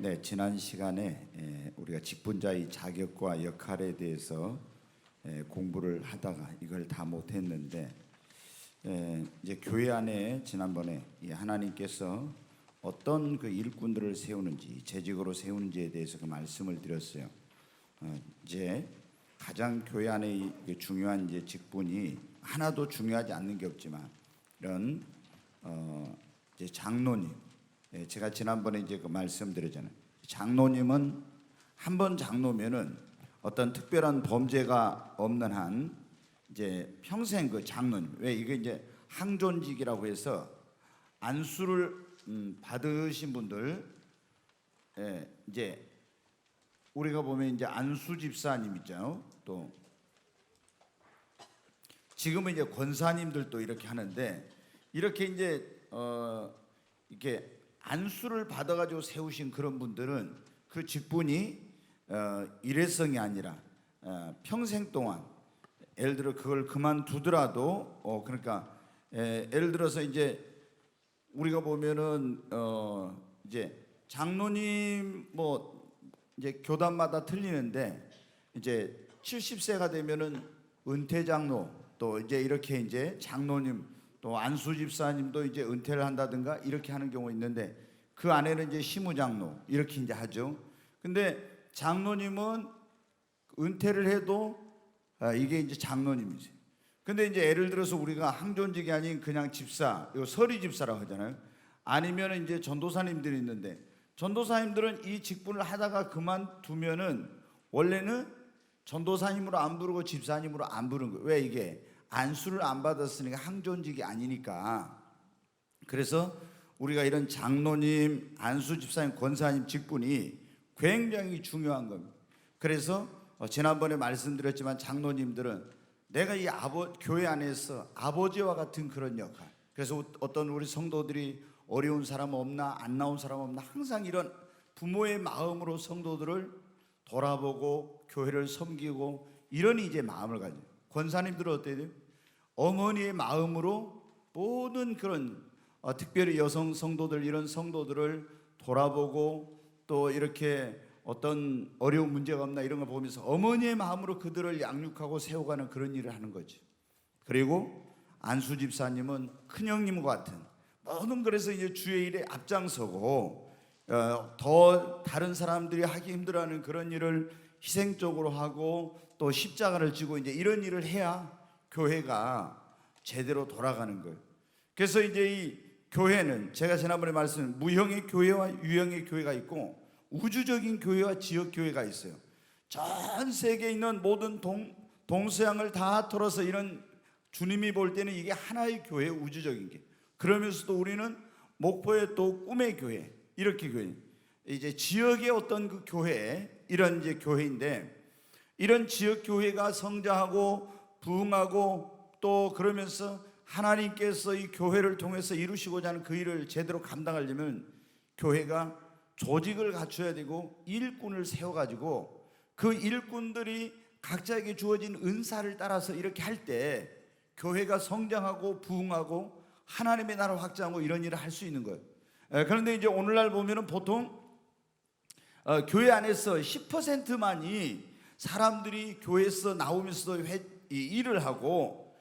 네, 지난 시간에 우리가 직분자의 자격과 역할에 대해서 공부를 하다가 이걸 다 못했는데 이제 교회 안에 지난번에 하나님께서 어떤 그 일꾼들을 세우는지 재직으로 세우는지에 대해서 그 말씀을 드렸어요. 이제 가장 교회 안에 중요한 이제 직분이 하나도 중요하지 않는 게 없지만 이런 이제 장로님, 제가 지난번에 이제 그 말씀드렸잖아요. 장로님은 한 번 장로면은 어떤 특별한 범죄가 없는 한 이제 평생 그 장로님, 왜 이게 이제 항존직이라고 해서 안수를 받으신 분들, 이제 우리가 보면 이제 안수 집사님 있죠. 또 지금은 이제 권사님들도 이렇게 하는데 이렇게 이제 이렇게 안수를 받아가지고 세우신 그런 분들은 그 직분이 일회성이 아니라 평생 동안, 예를 들어 그걸 그만두더라도 그러니까 예를 들어서 이제 우리가 보면은 이제 장로님 뭐 이제 교단마다 틀리는데 이제 70세가 되면은 은퇴 장로, 또 이제 이렇게 이제 장로님, 또 안수 집사님도 이제 은퇴를 한다든가 이렇게 하는 경우가 있는데 그 안에는 이제 시무장로 이렇게 이제 하죠. 근데 장로님은 은퇴를 해도 이게 이제 장로님이세요. 근데 이제 예를 들어서 우리가 항존직이 아닌 그냥 집사, 이거 서리 집사라고 하잖아요. 아니면 이제 전도사님들이 있는데 전도사님들은 이 직분을 하다가 그만두면은 원래는 전도사님으로 안 부르고 집사님으로 안 부르는 거예요. 왜? 이게 안수를 안 받았으니까 항존직이 아니니까. 그래서 우리가 이런 장로님, 안수 집사님, 권사님 직분이 굉장히 중요한 겁니다. 그래서 지난번에 말씀드렸지만 장로님들은 내가 이 교회 안에서 아버지와 같은 그런 역할. 그래서 어떤 우리 성도들이 어려운 사람 없나, 안 나온 사람 없나, 항상 이런 부모의 마음으로 성도들을 돌아보고 교회를 섬기고 이런 이제 마음을 가져요. 권사님들은 어때야 돼요? 어머니의 마음으로 모든 그런 특별히 여성 성도들, 이런 성도들을 돌아보고 또 이렇게 어떤 어려운 문제가 없나 이런 걸 보면서 어머니의 마음으로 그들을 양육하고 세워가는 그런 일을 하는 거죠. 그리고 안수 집사님은 큰형님과 같은 모든, 그래서 이제 주의 일에 앞장서고 더 다른 사람들이 하기 힘들어하는 그런 일을 희생적으로 하고 또 십자가를 지고 이제 이런 일을 해야 교회가 제대로 돌아가는 거예요. 그래서 이제 이 교회는 제가 지난번에 말씀드린 무형의 교회와 유형의 교회가 있고 우주적인 교회와 지역 교회가 있어요. 전 세계에 있는 모든 동서양을 다 털어서 이런 주님이 볼 때는 이게 하나의 교회, 우주적인 게. 그러면서도 우리는 목포의 또 꿈의 교회, 이렇게 교회, 이제 지역의 어떤 그 교회, 이런 이제 교회인데 이런 지역 교회가 성장하고 부흥하고 또 그러면서 하나님께서 이 교회를 통해서 이루시고자 하는 그 일을 제대로 감당하려면 교회가 조직을 갖춰야 되고 일꾼을 세워가지고 그 일꾼들이 각자에게 주어진 은사를 따라서 이렇게 할 때 교회가 성장하고 부흥하고 하나님의 나라 확장하고 이런 일을 할 수 있는 거예요. 그런데 이제 오늘날 보면은 보통 교회 안에서 10%만이 사람들이 교회에서 나오면서도 일을 하고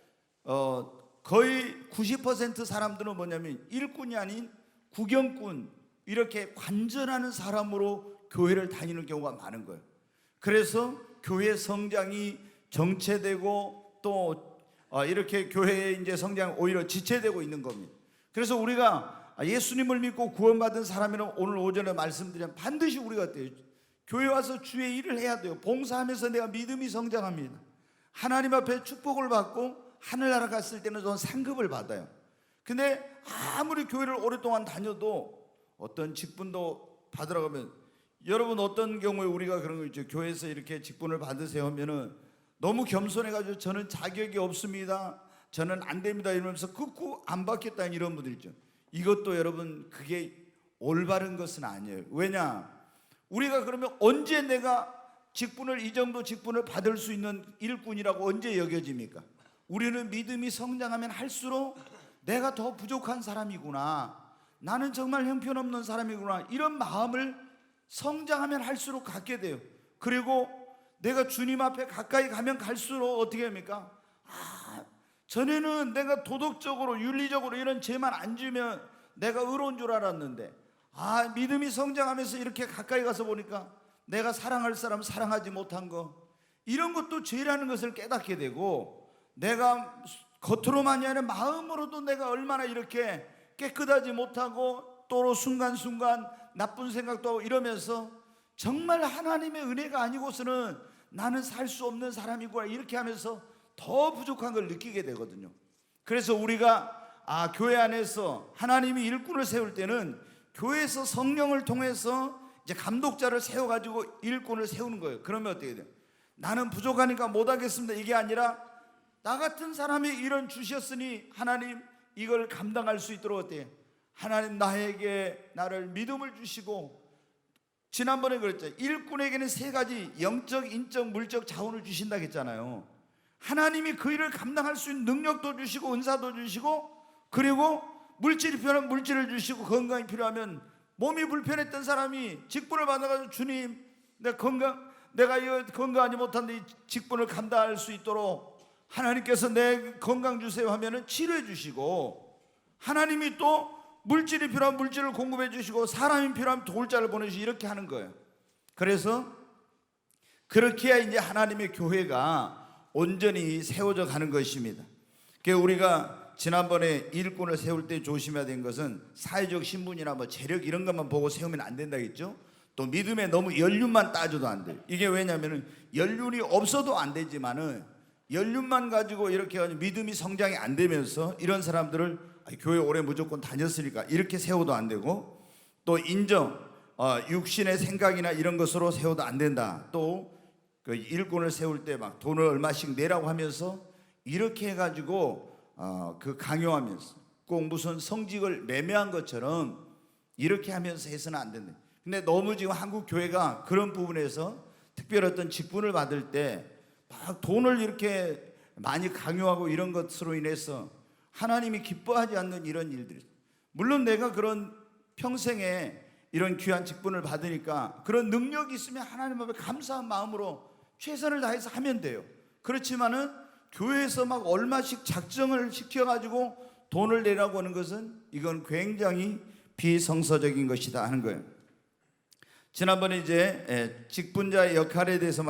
거의 90% 사람들은 뭐냐면 일꾼이 아닌 구경꾼, 이렇게 관전하는 사람으로 교회를 다니는 경우가 많은 거예요. 그래서 교회 성장이 정체되고 또 이렇게 교회의 이제 성장이 오히려 지체되고 있는 겁니다. 그래서 우리가 예수님을 믿고 구원받은 사람이라면 오늘 오전에 말씀드리면 반드시 우리가 어때요? 교회 와서 주의 일을 해야 돼요. 봉사하면서 내가 믿음이 성장합니다. 하나님 앞에 축복을 받고 하늘나라 갔을 때는 저는 상급을 받아요. 근데 아무리 교회를 오랫동안 다녀도 어떤 직분도 받으러 가면, 여러분 어떤 경우에 우리가 그런 거 있죠. 교회에서 이렇게 직분을 받으세요 하면은 너무 겸손해가지고 저는 자격이 없습니다, 저는 안 됩니다 이러면서 극구 안 받겠다는 이런 분들 있죠. 이것도 여러분 그게 올바른 것은 아니에요. 왜냐, 우리가 그러면 언제 내가 직분을, 이 정도 직분을 받을 수 있는 일꾼이라고 언제 여겨집니까? 우리는 믿음이 성장하면 할수록 내가 더 부족한 사람이구나, 나는 정말 형편없는 사람이구나, 이런 마음을 성장하면 할수록 갖게 돼요. 그리고 내가 주님 앞에 가까이 가면 갈수록 어떻게 합니까? 전에는 내가 도덕적으로 윤리적으로 이런 죄만 안 지으면 내가 의로운 줄 알았는데, 믿음이 성장하면서 이렇게 가까이 가서 보니까 내가 사랑할 사람 사랑하지 못한 거, 이런 것도 죄라는 것을 깨닫게 되고, 내가 겉으로만이 아니라 마음으로도 내가 얼마나 이렇게 깨끗하지 못하고 또 순간순간 나쁜 생각도 하고 이러면서 정말 하나님의 은혜가 아니고서는 나는 살 수 없는 사람이구나, 이렇게 하면서 더 부족한 걸 느끼게 되거든요. 그래서 우리가 교회 안에서 하나님이 일꾼을 세울 때는 교회에서 성령을 통해서 이제 감독자를 세워가지고 일꾼을 세우는 거예요. 그러면 어떻게 돼요? 나는 부족하니까 못하겠습니다, 이게 아니라 나 같은 사람이 이런 주셨으니 하나님 이걸 감당할 수 있도록 어때요? 하나님 나에게 나를 믿음을 주시고, 지난번에 그랬죠. 일꾼에게는 세 가지 영적, 인적, 물적 자원을 주신다고 했잖아요. 하나님이 그 일을 감당할 수 있는 능력도 주시고 은사도 주시고, 그리고 물질이 필요하면 물질을 주시고, 건강이 필요하면, 몸이 불편했던 사람이 직분을 받아가지고 주님 내가 이 건강하지 못한데 이 직분을 감당할 수 있도록 하나님께서 내 건강 주세요 하면은 치료해 주시고, 하나님이 또 물질이 필요한 물질을 공급해 주시고, 사람이 필요하면 도울 자를 보내주시고, 이렇게 하는 거예요. 그래서 그렇게 해야 이제 하나님의 교회가 온전히 세워져 가는 것입니다. 그래서 우리가 지난번에 일꾼을 세울 때 조심해야 되는 것은 사회적 신분이나 뭐 재력 이런 것만 보고 세우면 안 된다 했죠. 또 믿음에 너무 연륜만 따져도 안 돼요. 이게 왜냐하면 연륜이 없어도 안 되지만은 연륜만 가지고 이렇게 믿음이 성장이 안 되면서 이런 사람들을 교회 오래 무조건 다녔으니까 이렇게 세워도 안 되고, 또 인정, 육신의 생각이나 이런 것으로 세워도 안 된다. 또 그 일꾼을 세울 때 막 돈을 얼마씩 내라고 하면서 이렇게 해가지고 그 강요하면서 꼭 무슨 성직을 매매한 것처럼 이렇게 하면서 해서는 안 된다. 근데 너무 지금 한국 교회가 그런 부분에서 특별히 어떤 직분을 받을 때 막 돈을 이렇게 많이 강요하고 이런 것으로 인해서 하나님이 기뻐하지 않는 이런 일들이, 물론 내가 그런 평생에 이런 귀한 직분을 받으니까 그런 능력이 있으면 하나님 앞에 감사한 마음으로 최선을 다해서 하면 돼요. 그렇지만은 교회에서 막 얼마씩 작정을 시켜가지고 돈을 내라고 하는 것은 이건 굉장히 비성서적인 것이다 하는 거예요. 지난번에 이제 직분자의 역할에 대해서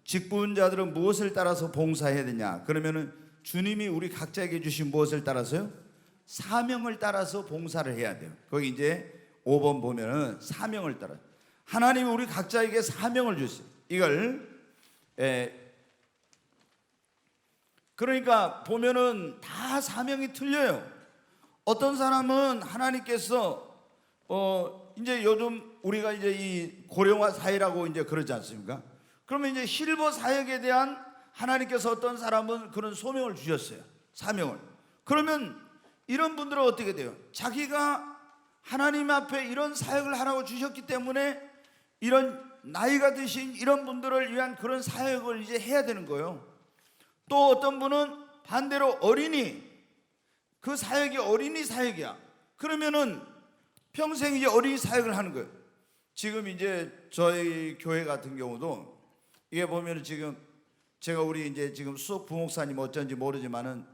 직분자들은 무엇을 따라서 봉사해야 되냐? 그러면은 주님이 우리 각자에게 주신 무엇을 따라서요? 사명을 따라서 봉사를 해야 돼요. 거기 이제 5번 보면은 사명을 따라, 하나님이 우리 각자에게 사명을 주셨어요. 이걸 그러니까 보면은 다 사명이 틀려요. 어떤 사람은 하나님께서 이제 요즘 우리가 이제 이 고령화 사회라고 이제 그러지 않습니까? 그러면 이제 실버 사역에 대한 하나님께서 어떤 사람은 그런 소명을 주셨어요. 사명을. 그러면 이런 분들은 어떻게 돼요? 자기가 하나님 앞에 이런 사역을 하라고 주셨기 때문에 이런 나이가 드신 이런 분들을 위한 그런 사역을 이제 해야 되는 거예요. 또 어떤 분은 반대로 어린이, 그 사역이 어린이 사역이야. 그러면은 평생 이제 어린이 사역을 하는 거예요. 지금 이제 저희 교회 같은 경우도 이게 보면은 지금 제가 우리 이제 지금 수석 부목사님 어쩐지 모르지만은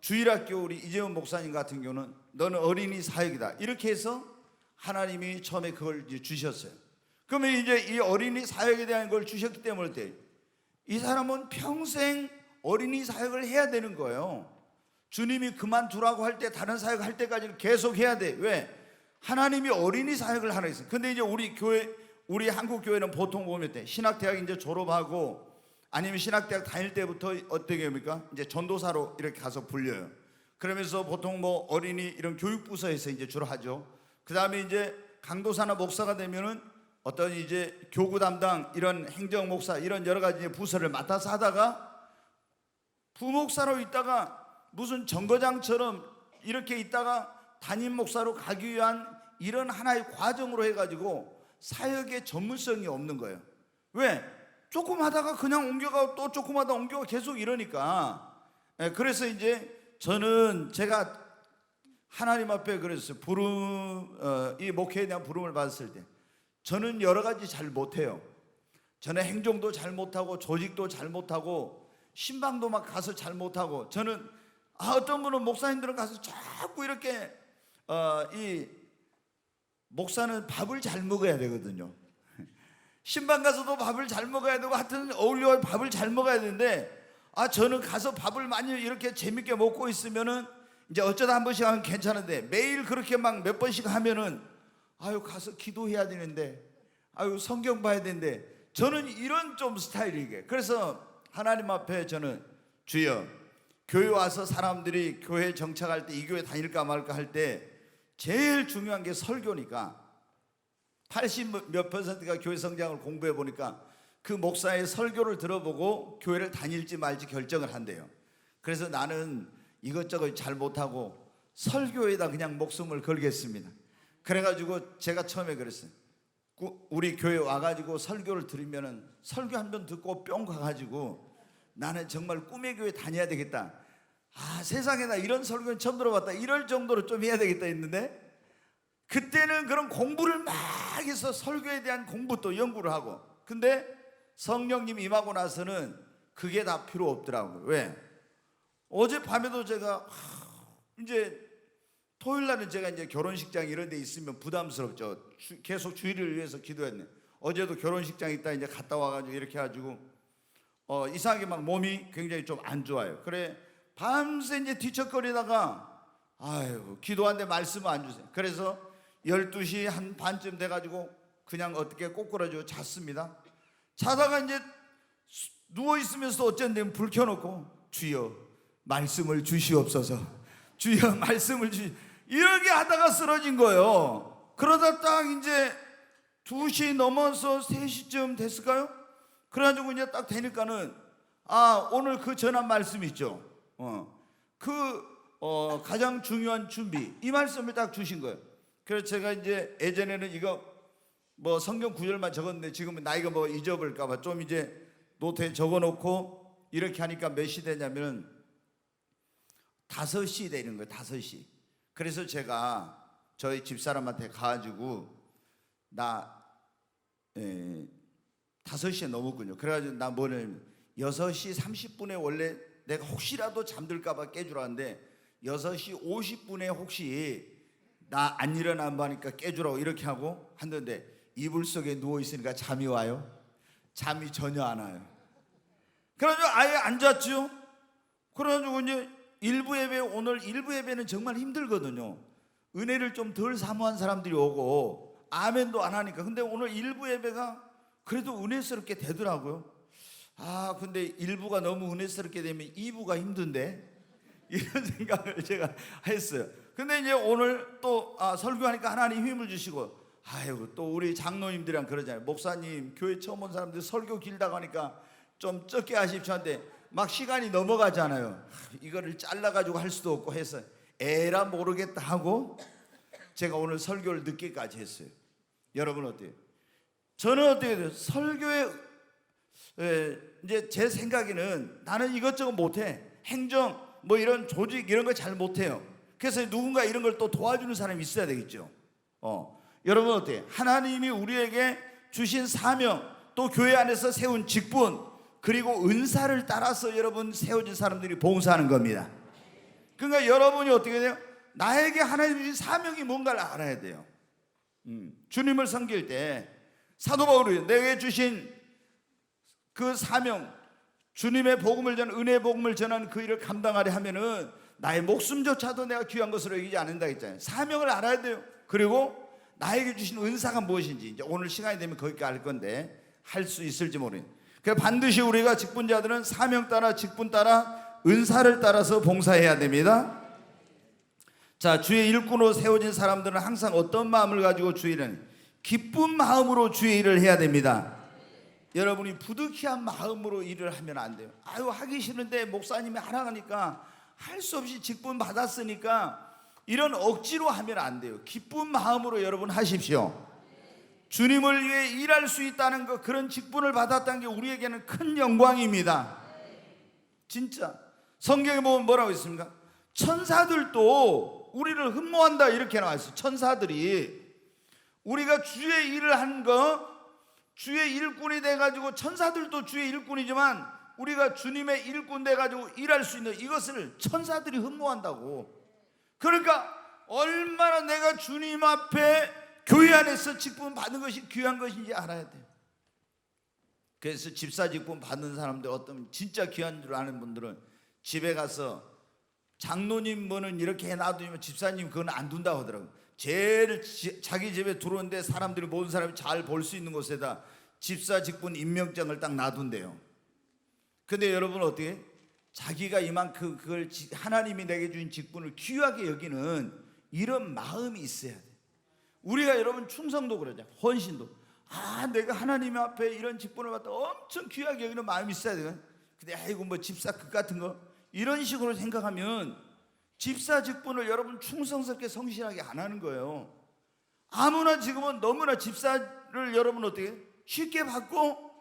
주일학교 우리 이재훈 목사님 같은 경우는 너는 어린이 사역이다 이렇게 해서 하나님이 처음에 그걸 이제 주셨어요. 그러면 이제 이 어린이 사역에 대한 걸 주셨기 때문에 이 사람은 평생 어린이 사역을 해야 되는 거예요. 주님이 그만두라고 할 때 다른 사역 할 때까지는 계속 해야 돼. 왜? 하나님이 어린이 사역을 하라 했어요. 근데 이제 우리 한국 교회는 보통 보면 신학대학 이제 졸업하고 아니면 신학대학 다닐 때부터 어떻게 합니까? 이제 전도사로 이렇게 가서 불려요. 그러면서 보통 뭐 어린이 이런 교육부서에서 이제 주로 하죠. 그 다음에 이제 강도사나 목사가 되면은 어떤 이제 교구 담당 이런 행정 목사 이런 여러 가지 부서를 맡아서 하다가 부목사로 있다가 무슨 정거장처럼 이렇게 있다가 담임 목사로 가기 위한 이런 하나의 과정으로 해가지고 사역의 전문성이 없는 거예요. 왜? 조금 하다가 그냥 옮겨가고 또 조금 하다가 옮겨가고 계속 이러니까. 그래서 이제 저는 제가 하나님 앞에 그랬어요. 이 목회에 대한 부름을 받았을 때 저는 여러 가지 잘 못해요. 저는 행정도 잘 못하고 조직도 잘 못하고 신방도 막 가서 잘 못하고, 저는 어떤 분은 목사님들은 가서 자꾸 이렇게 이 목사는 밥을 잘 먹어야 되거든요. 신방 가서도 밥을 잘 먹어야 되고 하여튼 어울려 밥을 잘 먹어야 되는데, 저는 가서 밥을 많이 이렇게 재밌게 먹고 있으면은 이제 어쩌다 한 번씩 하면 괜찮은데, 매일 그렇게 막 몇 번씩 하면은 가서 기도해야 되는데, 성경 봐야 되는데, 저는 이런 좀 스타일이게. 그래서 하나님 앞에 저는 주여, 교회 와서 사람들이 교회 정착할 때 이 교회 다닐까 말까 할 때 제일 중요한 게 설교니까, 80 몇 %가 교회 성장을 공부해 보니까 그 목사의 설교를 들어보고 교회를 다닐지 말지 결정을 한대요. 그래서 나는 이것저것 잘 못하고 설교에다 그냥 목숨을 걸겠습니다. 그래가지고 제가 처음에 그랬어요. 우리 교회 와가지고 설교를 들으면은 설교 한 번 듣고 뿅 가가지고 나는 정말 꿈의 교회 다녀야 되겠다. 세상에 나 이런 설교는 처음 들어봤다. 이럴 정도로 좀 해야 되겠다 했는데, 그때는 그런 공부를 막 해서 설교에 대한 공부 또 연구를 하고, 근데 성령님 임하고 나서는 그게 다 필요 없더라고요. 왜? 어젯밤에도 제가 이제 토요일 날은 제가 이제 결혼식장 이런 데 있으면 부담스럽죠. 계속 주일을 위해서 기도했네. 어제도 결혼식장 있다 이제 갔다 와가지고 이렇게 해가지고 이상하게 막 몸이 굉장히 좀 안 좋아요. 그래 밤새 이제 뒤척거리다가 기도하는데 말씀을 안 주세요. 그래서 12시 한 반쯤 돼가지고 그냥 어떻게 꼬꾸라지고 잤습니다. 자다가 이제 누워있으면서 어쩐데 불 켜놓고 주여 말씀을 주시옵소서, 주여 말씀을 이렇게 하다가 쓰러진 거예요. 그러다 딱 이제 2시 넘어서 3시쯤 됐을까요? 그래가지고 이제 딱 되니까는 오늘 그 전한 말씀 있죠. 가장 중요한 준비, 이 말씀을 딱 주신 거예요. 그래서 제가 이제 예전에는 이거 뭐 성경 구절만 적었는데 지금은 나이가 뭐 잊어버릴까봐 좀 이제 노트에 적어놓고 이렇게 하니까 몇 시 되냐면은 5시 되는 거예요. 5시. 그래서 제가 저희 집사람한테 가가지고 5시에 넘었군요. 그래가지고 나 뭐냐면 6시 30분에 원래 내가 혹시라도 잠들까봐 깨주라는데 6시 50분에 혹시 나 안 일어나면 하니까 깨주라고 이렇게 하고 했는데, 이불 속에 누워있으니까 잠이 와요? 잠이 전혀 안 와요. 그래가지고 아예 안 잤죠. 그래가지고 이제 일부 예배, 오늘 일부 예배는 정말 힘들거든요. 은혜를 좀 덜 사모한 사람들이 오고 아멘도 안 하니까. 근데 오늘 일부 예배가 그래도 은혜스럽게 되더라고요. 근데 일부가 너무 은혜스럽게 되면 2부가 힘든데, 이런 생각을 제가 했어요. 근데 이제 오늘 또 설교하니까 하나님 힘을 주시고, 또 우리 장로님들이랑 그러잖아요. 목사님 교회 처음 온 사람들 설교 길다고 하니까 좀 적게 하십시오 한데 막 시간이 넘어가잖아요. 이거를 잘라가지고 할 수도 없고 해서 에라 모르겠다 하고 제가 오늘 설교를 늦게까지 했어요. 여러분 어때요? 저는 어떻게 돼요? 설교에 이제 제 생각에는 나는 이것저것 못해. 행정 뭐 이런 조직 이런 거 잘 못해요. 그래서 누군가 이런 걸 또 도와주는 사람이 있어야 되겠죠. 여러분 어때요? 하나님이 우리에게 주신 사명, 또 교회 안에서 세운 직분, 그리고 은사를 따라서 여러분 세워진 사람들이 봉사하는 겁니다. 그러니까 여러분이 어떻게 돼요? 나에게 하나님 주신 사명이 뭔가를 알아야 돼요. 주님을 섬길 때 사도 바울이 내게 주신 그 사명, 주님의 복음을 전하는, 은혜의 복음을 전하는 그 일을 감당하려 하면은 나의 목숨조차도 내가 귀한 것으로 여기지 않는다 했잖아요. 사명을 알아야 돼요. 그리고 나에게 주신 은사가 무엇인지 이제 오늘 시간이 되면 거기까지 알 건데 할 수 있을지 모르겠어요. 그래서 반드시 우리가 직분자들은 사명 따라 직분 따라 은사를 따라서 봉사해야 됩니다. 자, 주의 일꾼으로 세워진 사람들은 항상 어떤 마음을 가지고 주의 일은 기쁜 마음으로 주의 일을 해야 됩니다. 여러분이 부득이한 마음으로 일을 하면 안 돼요. 하기 싫은데 목사님이 하라니까 할 수 없이 직분 받았으니까 이런 억지로 하면 안 돼요. 기쁜 마음으로 여러분 하십시오. 주님을 위해 일할 수 있다는 것, 그런 직분을 받았다는 게 우리에게는 큰 영광입니다. 진짜 성경에 보면 뭐라고 있습니까? 천사들도 우리를 흠모한다 이렇게 나와 있어요. 천사들이 우리가 주의 일을 한 거, 주의 일꾼이 돼가지고, 천사들도 주의 일꾼이지만 우리가 주님의 일꾼 돼가지고 일할 수 있는 이것을 천사들이 흠모한다고. 그러니까 얼마나 내가 주님 앞에 교회 안에서 직분 받는 것이 귀한 것인지 알아야 돼요. 그래서 집사 직분 받는 사람들, 어떤 진짜 귀한 줄 아는 분들은 집에 가서 장로님 뭐는 이렇게 해놔두면 집사님 그건 안 둔다고 하더라고요. 제일 자기 집에 들어오는데 사람들이, 모든 사람이 잘 볼 수 있는 곳에다 집사 직분 임명장을 딱 놔둔대요. 근데 여러분 어떻게? 자기가 이만큼 그걸 하나님이 내게 주신 직분을 귀하게 여기는 이런 마음이 있어야 돼. 우리가 여러분 충성도 그러자, 헌신도, 내가 하나님 앞에 이런 직분을 받다 엄청 귀하게 여기는 마음이 있어야 돼. 근데 아이고 뭐 집사급 같은 거 이런 식으로 생각하면 집사 직분을 여러분 충성스럽게 성실하게 안 하는 거예요. 아무나 지금은 너무나 집사를 여러분 어떻게 쉽게 받고,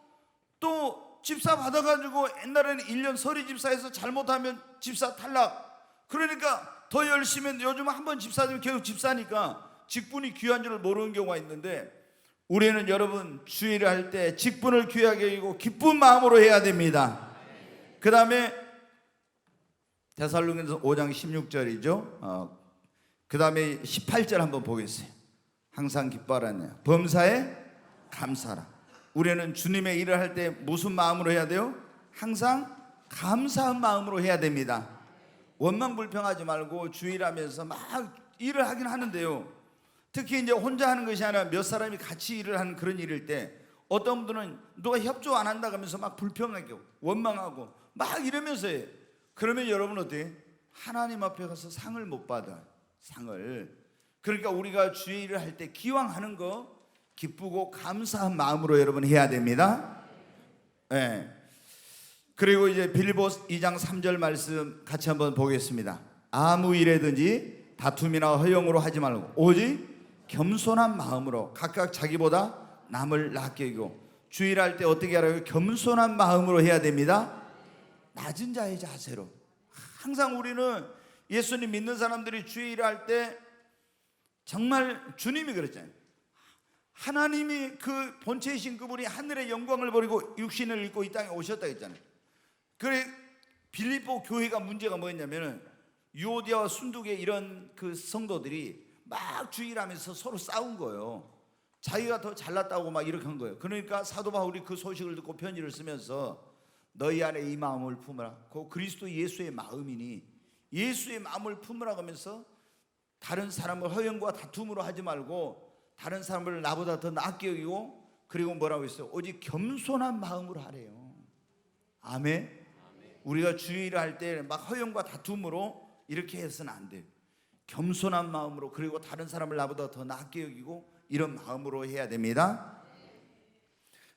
또 집사 받아가지고 옛날에는 1년 서리 집사에서 잘못하면 집사 탈락. 그러니까 더 열심히, 요즘 한번 집사 되면 계속 집사니까 직분이 귀한 줄을 모르는 경우가 있는데, 우리는 여러분 주일을 할 때 직분을 귀하게 여기고 기쁜 마음으로 해야 됩니다. 그 다음에 데살로니가서 5장 16절이죠. 그 다음에 18절 한번 보겠어요. 항상 기뻐하라네요. 범사에 감사라. 우리는 주님의 일을 할 때 무슨 마음으로 해야 돼요? 항상 감사한 마음으로 해야 됩니다. 원망 불평하지 말고 주일하면서 막 일을 하긴 하는데요, 특히 이제 혼자 하는 것이 아니라 몇 사람이 같이 일을 하는 그런 일일 때 어떤 분들은 누가 협조 안 한다 하면서 막 불평하고 원망하고 막 이러면서 해요. 그러면 여러분 어때요? 하나님 앞에 가서 상을 못 받아, 상을. 그러니까 우리가 주의 일을 할 때 기왕 하는 거 기쁘고 감사한 마음으로 여러분 해야 됩니다. 네. 그리고 이제 빌립보서 2장 3절 말씀 같이 한번 보겠습니다. 아무 일에든지 다툼이나 허용으로 하지 말고 오직 겸손한 마음으로 각각 자기보다 남을 낮게 여기고. 주일할 때 어떻게 하라고요? 겸손한 마음으로 해야 됩니다. 낮은 자의 자세로. 항상 우리는 예수님 믿는 사람들이 주일을 할 때 정말 주님이 그랬잖아요. 하나님이 그 본체이신 그분이 하늘의 영광을 버리고 육신을 입고 이 땅에 오셨다 했잖아요. 그래 빌립보 교회가 문제가 뭐였냐면은 유오디아와 순두계 이런 그 성도들이 막 주일하면서 서로 싸운 거예요. 자기가 더 잘났다고 막 이렇게 한 거예요. 그러니까 사도 바울이 그 소식을 듣고 편지를 쓰면서 너희 안에 이 마음을 품으라. 그 그리스도 예수의 마음이니 예수의 마음을 품으라 하면서 다른 사람을 허영과 다툼으로 하지 말고 다른 사람을 나보다 더 낫게 여기고, 그리고 뭐라고 했어요? 오직 겸손한 마음으로 하래요. 아멘. 우리가 주일을 할 때 막 허영과 다툼으로 이렇게 해서는 안 돼요. 겸손한 마음으로, 그리고 다른 사람을 나보다 더 낫게 여기고 이런 마음으로 해야 됩니다.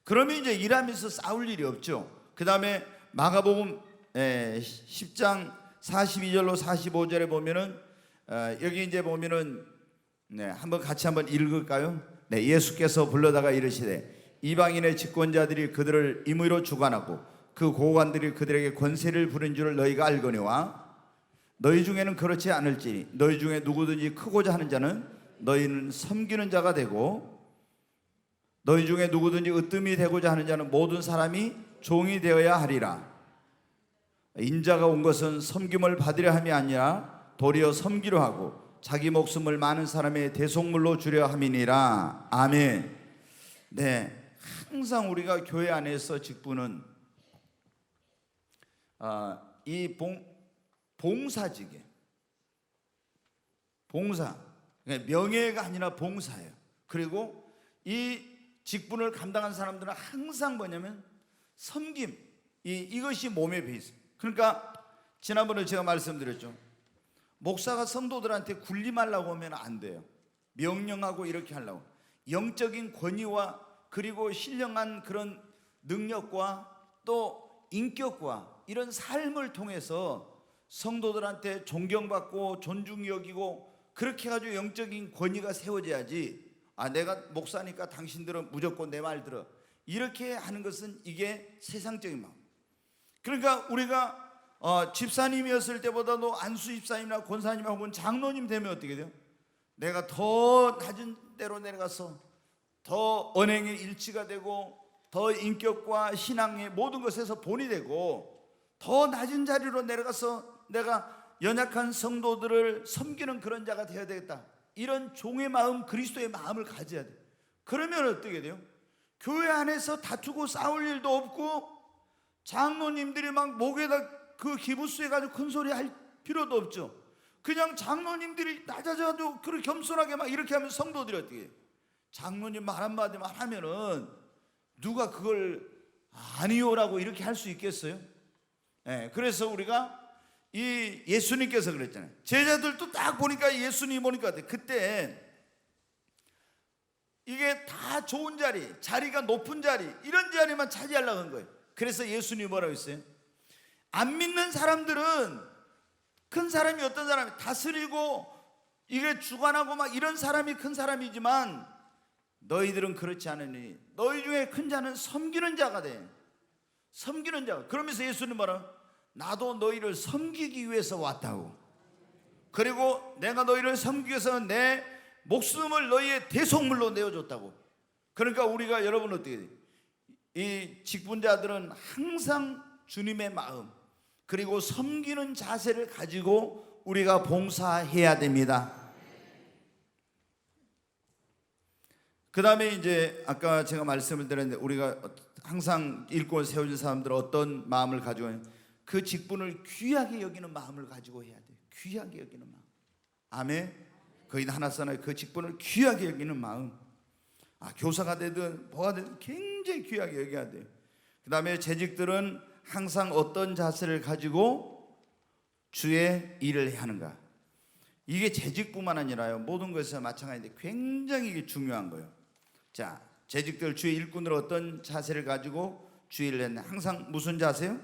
그러면 이제 일하면서 싸울 일이 없죠. 그 다음에 마가복음 10장 42절로 45절에 보면은 여기 이제 보면은 한번 같이 한번 읽을까요? 예수께서 불러다가 이르시되 이방인의 집권자들이 그들을 임의로 주관하고 그 고관들이 그들에게 권세를 부린 줄을 너희가 알거니와 너희 중에는 그렇지 않을지니 너희 중에 누구든지 크고자 하는 자는 너희는 섬기는 자가 되고 너희 중에 누구든지 으뜸이 되고자 하는 자는 모든 사람이 종이 되어야 하리라. 인자가 온 것은 섬김을 받으려 함이 아니라 도리어 섬기려 하고 자기 목숨을 많은 사람의 대속물로 주려 함이니라. 아멘. 네, 항상 우리가 교회 안에서 직분은 이 봉사직이에요. 봉사, 명예가 아니라 봉사예요. 그리고 이 직분을 감당한 사람들은 항상 뭐냐면 섬김, 이것이 몸에 배 있어요. 그러니까 지난번에 제가 말씀드렸죠. 목사가 성도들한테 군림하려고 하면 안 돼요. 명령하고 이렇게 하려고. 영적인 권위와 그리고 신령한 그런 능력과 또 인격과 이런 삶을 통해서 성도들한테 존경받고 존중이 여기고 그렇게 해가지고 영적인 권위가 세워져야지. 내가 목사니까 당신들은 무조건 내 말 들어, 이렇게 하는 것은 이게 세상적인 마음. 그러니까 우리가 집사님이었을 때보다도 안수 집사님이나 권사님 혹은 장로님 되면 어떻게 돼요? 내가 더 낮은 데로 내려가서 더 언행의 일치가 되고 더 인격과 신앙의 모든 것에서 본이 되고 더 낮은 자리로 내려가서 내가 연약한 성도들을 섬기는 그런 자가 되어야 되겠다. 이런 종의 마음, 그리스도의 마음을 가져야 돼. 그러면 어떻게 돼요? 교회 안에서 다투고 싸울 일도 없고 장로님들이 막 목에다 그 기부수에 가지고 큰 소리 할 필요도 없죠. 그냥 장로님들이 낮아져도 그렇게 겸손하게 막 이렇게 하면 성도들이 어떻게 해요? 장로님 말 한마디만 하면은 누가 그걸 아니요라고 이렇게 할 수 있겠어요? 네, 그래서 우리가 이 예수님께서 그랬잖아요. 제자들도 딱 보니까 예수님 보니까 그때 이게 다 좋은 자리, 자리가 높은 자리, 이런 자리만 차지하려고 한 거예요. 그래서 예수님이 뭐라고 했어요? 안 믿는 사람들은, 큰 사람이 어떤 사람이 다스리고 이게 주관하고 막 이런 사람이 큰 사람이지만 너희들은 그렇지 않으니 너희 중에 큰 자는 섬기는 자가 돼. 섬기는 자. 그러면서 예수님 뭐라? 나도 너희를 섬기기 위해서 왔다고. 그리고 내가 너희를 섬기기 위해서 내 목숨을 너희의 대속물로 내어줬다고. 그러니까 우리가, 여러분 어떻게 돼요? 이 직분자들은 항상 주님의 마음 그리고 섬기는 자세를 가지고 우리가 봉사해야 됩니다. 그 다음에 이제 아까 제가 말씀을 드렸는데 우리가 항상 일꾼을 세워준 사람들은 어떤 마음을 가지고 있는, 그 직분을 귀하게 여기는 마음을 가지고 해야 돼요. 귀하게 여기는 마음. 아멘. 거의 하나사나 그 직분을 귀하게 여기는 마음. 교사가 되든 뭐가 되든 굉장히 귀하게 여겨야 돼요. 그 다음에 재직들은 항상 어떤 자세를 가지고 주의 일을 해야 하는가. 이게 재직뿐만 아니라요, 모든 것에서 마찬가지인데 굉장히 이게 중요한 거예요. 자, 재직들 주의 일꾼으로 어떤 자세를 가지고 주의 일을 했나. 항상 무슨 자세요?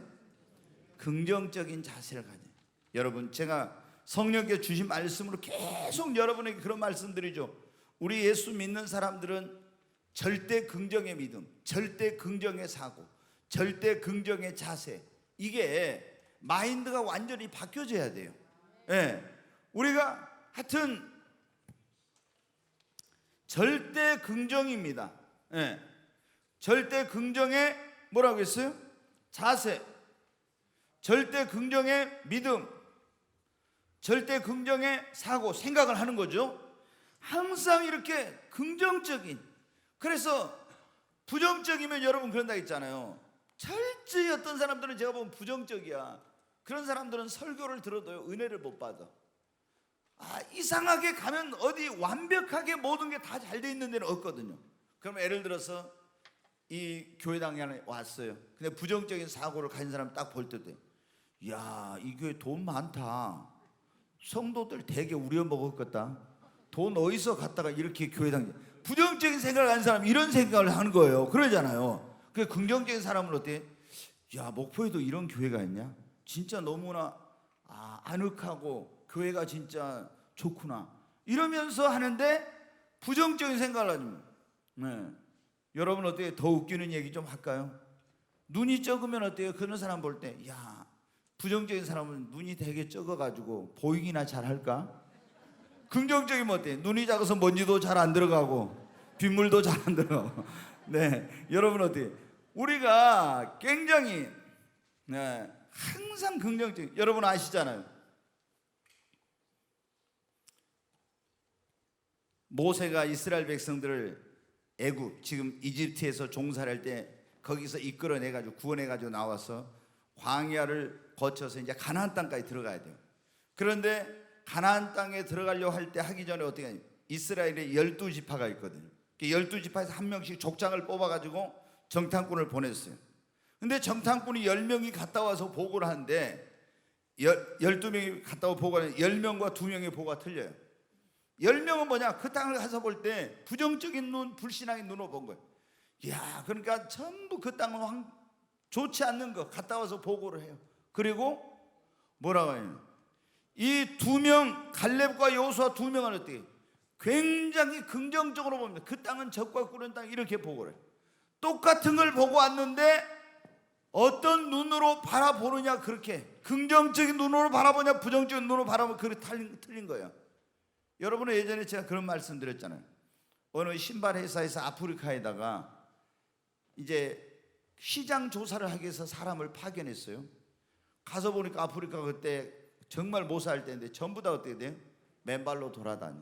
긍정적인 자세를 가져요. 여러분, 제가 성령께 주신 말씀으로 계속 여러분에게 그런 말씀드리죠. 우리 예수 믿는 사람들은 절대 긍정의 믿음, 절대 긍정의 사고, 절대 긍정의 자세, 이게 마인드가 완전히 바뀌어져야 돼요. 예, 우리가 하여튼 절대 긍정입니다. 예, 절대 긍정의 뭐라고 했어요? 자세, 절대 긍정의 믿음, 절대 긍정의 사고, 생각을 하는 거죠. 항상 이렇게 긍정적인. 그래서 부정적이면 여러분 그런다 했잖아요. 철저히 어떤 사람들은 제가 보면 부정적이야. 그런 사람들은 설교를 들어도요, 은혜를 못 받아. 이상하게 가면 어디 완벽하게 모든 게 다 잘 돼 있는 데는 없거든요. 그럼 예를 들어서 이 교회당에 왔어요. 근데 부정적인 사고를 가진 사람 딱 볼 때도, 야, 이 교회 돈 많다. 성도들 되게 우려먹었겠다. 돈 어디서 갖다가 이렇게 교회당, 부정적인 생각을 하는 사람 이런 생각을 하는 거예요. 그러잖아요. 그 긍정적인 사람은 어때? 야, 목포에도 이런 교회가 있냐? 진짜 너무나 아늑하고 교회가 진짜 좋구나, 이러면서 하는데 부정적인 생각을 하면, 네. 여러분 어때요? 더 웃기는 얘기 좀 할까요? 눈이 적으면 어때요? 그런 사람 볼 때, 야, 부정적인 사람은 눈이 되게 적어가지고 보이기나 잘할까? 긍정적이면 어때요? 눈이 작아서 먼지도 잘 안 들어가고 빗물도 잘 안 들어가고. 네, 여러분 어때요? 우리가 굉장히, 네, 항상 긍정적인. 여러분 아시잖아요. 모세가 이스라엘 백성들을 애굽, 지금 이집트에서 종살이 할 때 거기서 이끌어내가지고 구원해가지고 나와서 광야를 거쳐서 이제 가나안 땅까지 들어가야 돼요. 그런데 가나안 땅에 들어가려고 할 때 하기 전에 어떻게 하냐, 이스라엘에 12지파가 있거든요. 12지파에서 한 명씩 족장을 뽑아가지고 정탐꾼을 보냈어요. 근데 정탐꾼이 10명이 갔다 와서 보고를 하는데 12명이 갔다 와 보고를 하는데 10명과 2명의 보고가 틀려요. 10명은 뭐냐, 그 땅을 가서 볼 때 부정적인 눈, 불신앙의 눈으로 본 거예요. 이야, 그러니까 전부 그 땅은 좋지 않는 거 갔다 와서 보고를 해요. 그리고 뭐라고 해요? 이 2명, 갈렙과 여호수아 2명은 어떻게 굉장히 긍정적으로 봅니다. 그 땅은 적과 꿀은 땅, 이렇게 보고를 해요. 똑같은 걸 보고 왔는데 어떤 눈으로 바라보느냐, 그렇게 긍정적인 눈으로 바라보냐 부정적인 눈으로 바라보면 그게 틀린 거예요. 여러분은 예전에 제가 그런 말씀 드렸잖아요. 어느 신발 회사에서 아프리카에다가 이제 시장 조사를 하기 위해서 사람을 파견했어요. 가서 보니까 아프리카 그때 정말 못 살 때인데 전부 다 어떻게 돼요? 맨발로 돌아다녀.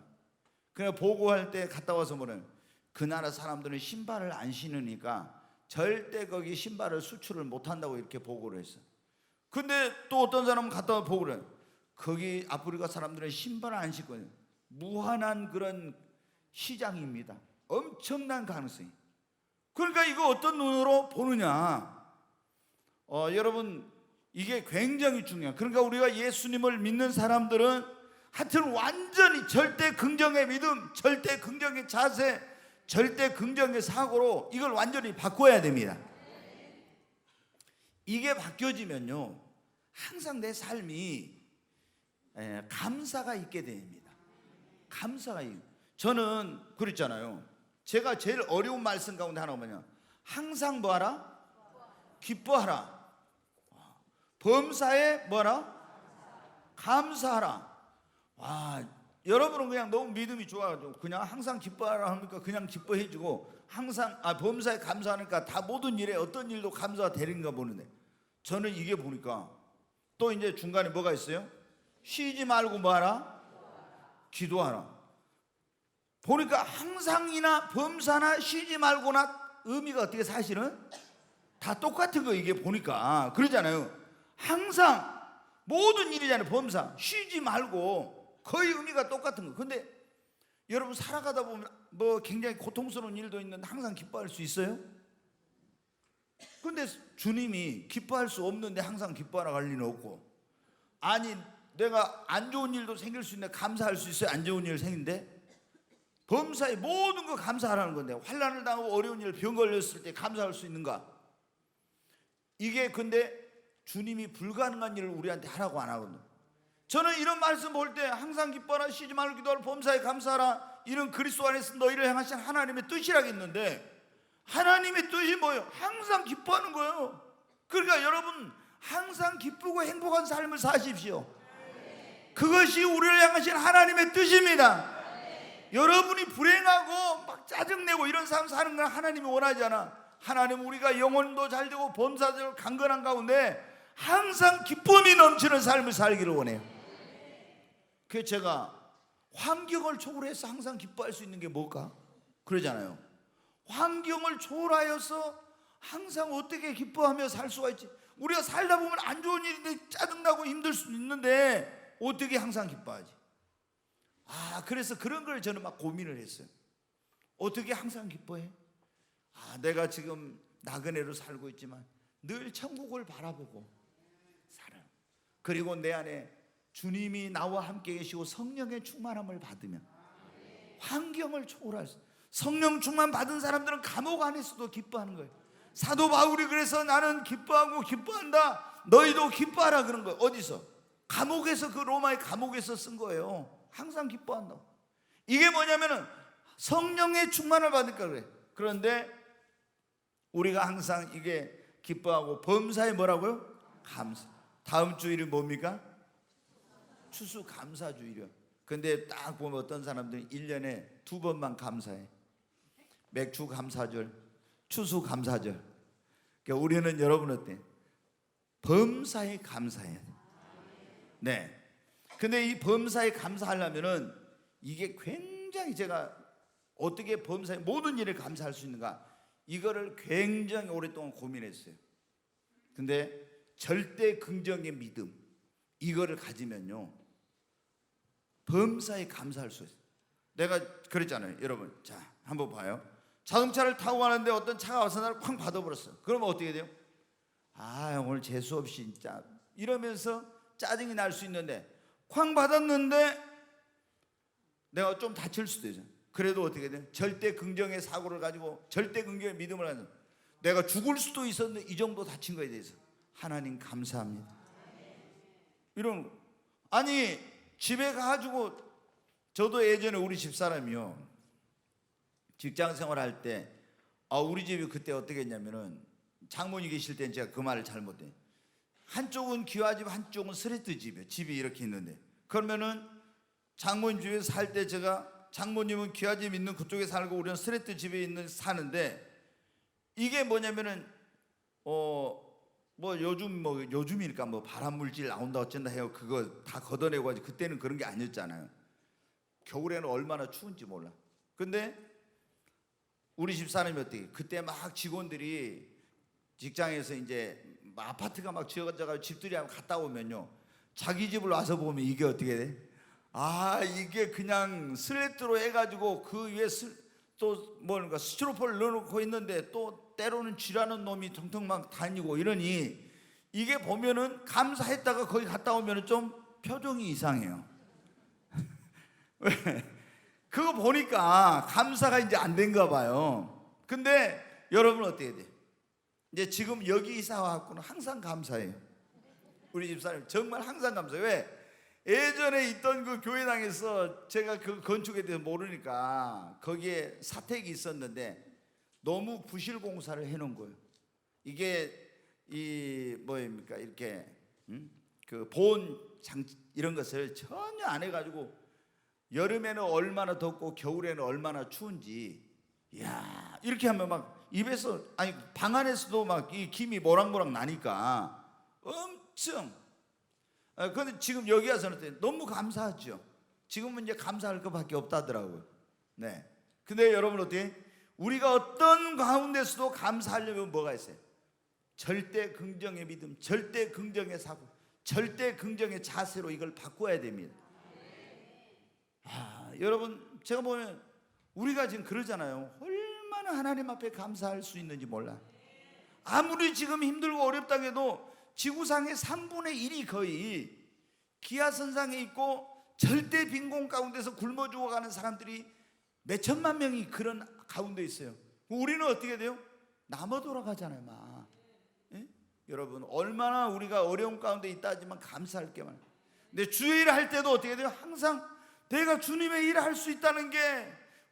그냥 보고할 때 갔다 와서 뭐는 그 나라 사람들은 신발을 안 신으니까 절대 거기 신발을 수출을 못 한다고 이렇게 보고를 했어. 근데 또 어떤 사람은 갔다 와 보고를 해요. 거기 아프리카 사람들은 신발을 안 신고 무한한 그런 시장입니다. 엄청난 가능성이. 그러니까 이거 어떤 눈으로 보느냐. 여러분 이게 굉장히 중요해요. 그러니까 우리가 예수님을 믿는 사람들은 하여튼 완전히 절대 긍정의 믿음, 절대 긍정의 자세, 절대 긍정의 사고로 이걸 완전히 바꿔야 됩니다. 이게 바뀌어지면요 항상 내 삶이 감사가 있게 됩니다. 감사가 있게. 저는 그랬잖아요. 제가 제일 어려운 말씀 가운데 하나가 뭐냐, 항상 뭐하라? 기뻐하라. 범사에 뭐하라? 감사하라. 와, 여러분은 그냥 너무 믿음이 좋아가지고 그냥 항상 기뻐하라 하니까 그냥 기뻐해주고, 항상 범사에 감사하니까 다 모든 일에 어떤 일도 감사가 되는가 보는데, 저는 이게 보니까 또 이제 중간에 뭐가 있어요? 쉬지 말고 뭐하라? 기도하라. 보니까 항상이나 범사나 쉬지 말고나 의미가 어떻게 사실은 다 똑같은 거. 이게 보니까 그러잖아요. 항상 모든 일이잖아요. 범사 쉬지 말고 거의 의미가 똑같은 거. 근데 여러분 살아가다 보면 뭐 굉장히 고통스러운 일도 있는데 항상 기뻐할 수 있어요? 근데 주님이 기뻐할 수 없는데 항상 기뻐하라 할 리는 없고, 아니 내가 안 좋은 일도 생길 수 있는데 감사할 수 있어요? 안 좋은 일 생긴데 범사에 모든 거 감사하라는 건데, 환난을 당하고 어려운 일, 병 걸렸을 때 감사할 수 있는가? 이게 근데 주님이 불가능한 일을 우리한테 하라고 안 하거든요. 저는 이런 말씀 볼 때 항상 기뻐하라, 쉬지 말고 기도하라, 범사에 감사하라, 이런 그리스도 안에서 너희를 향하신 하나님의 뜻이라겠는데, 하나님의 뜻이 뭐예요? 항상 기뻐하는 거예요. 그러니까 여러분 항상 기쁘고 행복한 삶을 사십시오. 그것이 우리를 향하신 하나님의 뜻입니다. 여러분이 불행하고 막 짜증내고 이런 삶 사는 건 하나님이 원하지 않아. 하나님은 우리가 영혼도 잘 되고 범사적으로 강건한 가운데 항상 기쁨이 넘치는 삶을 살기를 원해요. 그래서 제가 환경을 초월해서 항상 기뻐할 수 있는 게 뭘까? 그러잖아요. 환경을 초월하여서 항상 어떻게 기뻐하며 살 수가 있지? 우리가 살다 보면 안 좋은 일인데 짜증나고 힘들 수 있는데 어떻게 항상 기뻐하지? 그래서 그런 걸 저는 막 고민을 했어요. 어떻게 항상 기뻐해? 내가 지금 나그네로 살고 있지만 늘 천국을 바라보고 살아요. 그리고 내 안에 주님이 나와 함께 계시고 성령의 충만함을 받으면 환경을 초월할 수. 성령 충만 받은 사람들은 감옥 안에서도 기뻐하는 거예요. 사도 바울이 그래서 나는 기뻐하고 기뻐한다, 너희도 기뻐하라 그런 거예요. 어디서? 감옥에서, 그 로마의 감옥에서 쓴 거예요. 항상 기뻐한다고. 이게 뭐냐면은 성령의 충만을 받으니까 그래. 그런데 우리가 항상 이게 기뻐하고 범사에 뭐라고요? 감사. 다음 주일이 뭡니까? 추수감사주일이요. 근데 딱 보면 어떤 사람들은 1년에 2번만 감사해. 맥주감사절, 추수감사절. 그러니까 우리는 여러분 어때? 범사에 감사해야 돼. 네. 근데 이 범사에 감사하려면은 이게 굉장히, 제가 어떻게 범사에 모든 일을 감사할 수 있는가, 이거를 굉장히 오랫동안 고민했어요. 근데 절대 긍정의 믿음, 이거를 가지면요 범사에 감사할 수 있어요. 내가 그랬잖아요. 여러분 자 한번 봐요. 자동차를 타고 가는데 어떤 차가 와서 나를 쾅 받아버렸어요. 그러면 어떻게 돼요? 오늘 재수 없이 진짜 이러면서 짜증이 날 수 있는데, 쾅 받았는데 내가 좀 다칠 수도 있어요. 그래도 어떻게 돼? 절대 긍정의 사고를 가지고 절대 긍정의 믿음을 하는, 내가 죽을 수도 있었는데 이 정도 다친 거에 대해서 하나님 감사합니다. 이런, 아니 집에 가가지고, 저도 예전에 우리 집사람이요 직장 생활할 때 우리 집이 그때 어떻게 했냐면은, 장모님 계실 때는 제가 그 말을 잘못해. 한쪽은 기와집, 한쪽은 스레트 집이에요. 집이 이렇게 있는데, 그러면은 장모님 집에 살 때 제가 장모님은 기와집 있는 그쪽에 살고 우리는 스레트 집에 사는데 이게 뭐냐면은 뭐 요즘이니까 뭐 발암 물질 나온다 어쩐다 해요. 그거 다 걷어내고 하지. 그때는 그런 게 아니었잖아요. 겨울에는 얼마나 추운지 몰라. 근데 우리 집 사람이 어떻게 그때 막 직원들이 직장에서 이제 아파트가 막 지어져가지고 집들이 하고 갔다 오면요, 자기 집을 와서 보면 이게 어떻게 돼? 아, 이게 그냥 슬레트로 해가지고 그 위에 또 뭔가 스티로폼을 넣어놓고 있는데 또 때로는 쥐라는 놈이 텅텅 막 다니고 이러니 이게 보면은 감사했다가 거기 갔다 오면은 좀 표정이 이상해요. 왜? 그거 보니까 감사가 이제 안 된가 봐요. 근데 여러분 어떻게 돼? 이제 지금 여기 이사 와갖고는 항상 감사해요. 우리 집사람 정말 항상 감사해요. 왜? 예전에 있던 그 교회당에서 제가 그 건축에 대해서 모르니까 거기에 사택이 있었는데 너무 부실 공사를 해놓은 거예요. 이게 이 뭐입니까? 이렇게 그 보온 장치 이런 것을 전혀 안 해가지고 여름에는 얼마나 덥고 겨울에는 얼마나 추운지, 이야, 이렇게 하면 막 입에서 아니 방 안에서도 막 이 김이 모락모락 나니까 엄청. 그런데 지금 여기 와서는 너무 감사하죠. 지금은 이제 감사할 것밖에 없다더라고요. 네. 근데 여러분 어떻게? 우리가 어떤 가운데서도 감사하려면 뭐가 있어요? 절대 긍정의 믿음, 절대 긍정의 사고, 절대 긍정의 자세로 이걸 바꿔야 됩니다. 여러분 제가 보면 우리가 지금 그러잖아요. 얼마나 하나님 앞에 감사할 수 있는지 몰라. 아무리 지금 힘들고 어렵다고 해도 지구상의 3분의 1이 거의 기아선상에 있고 절대 빈곤 가운데서 굶어 죽어가는 사람들이 몇 천만 명이 그런 가운데 있어요. 우리는 어떻게 돼요? 남아 돌아가잖아요 막. 예? 여러분 얼마나 우리가 어려운 가운데 있다 하지만 감사할 게 많아요. 근데 주일 할 때도 어떻게 돼요? 항상 내가 주님의 일을 할 수 있다는 게,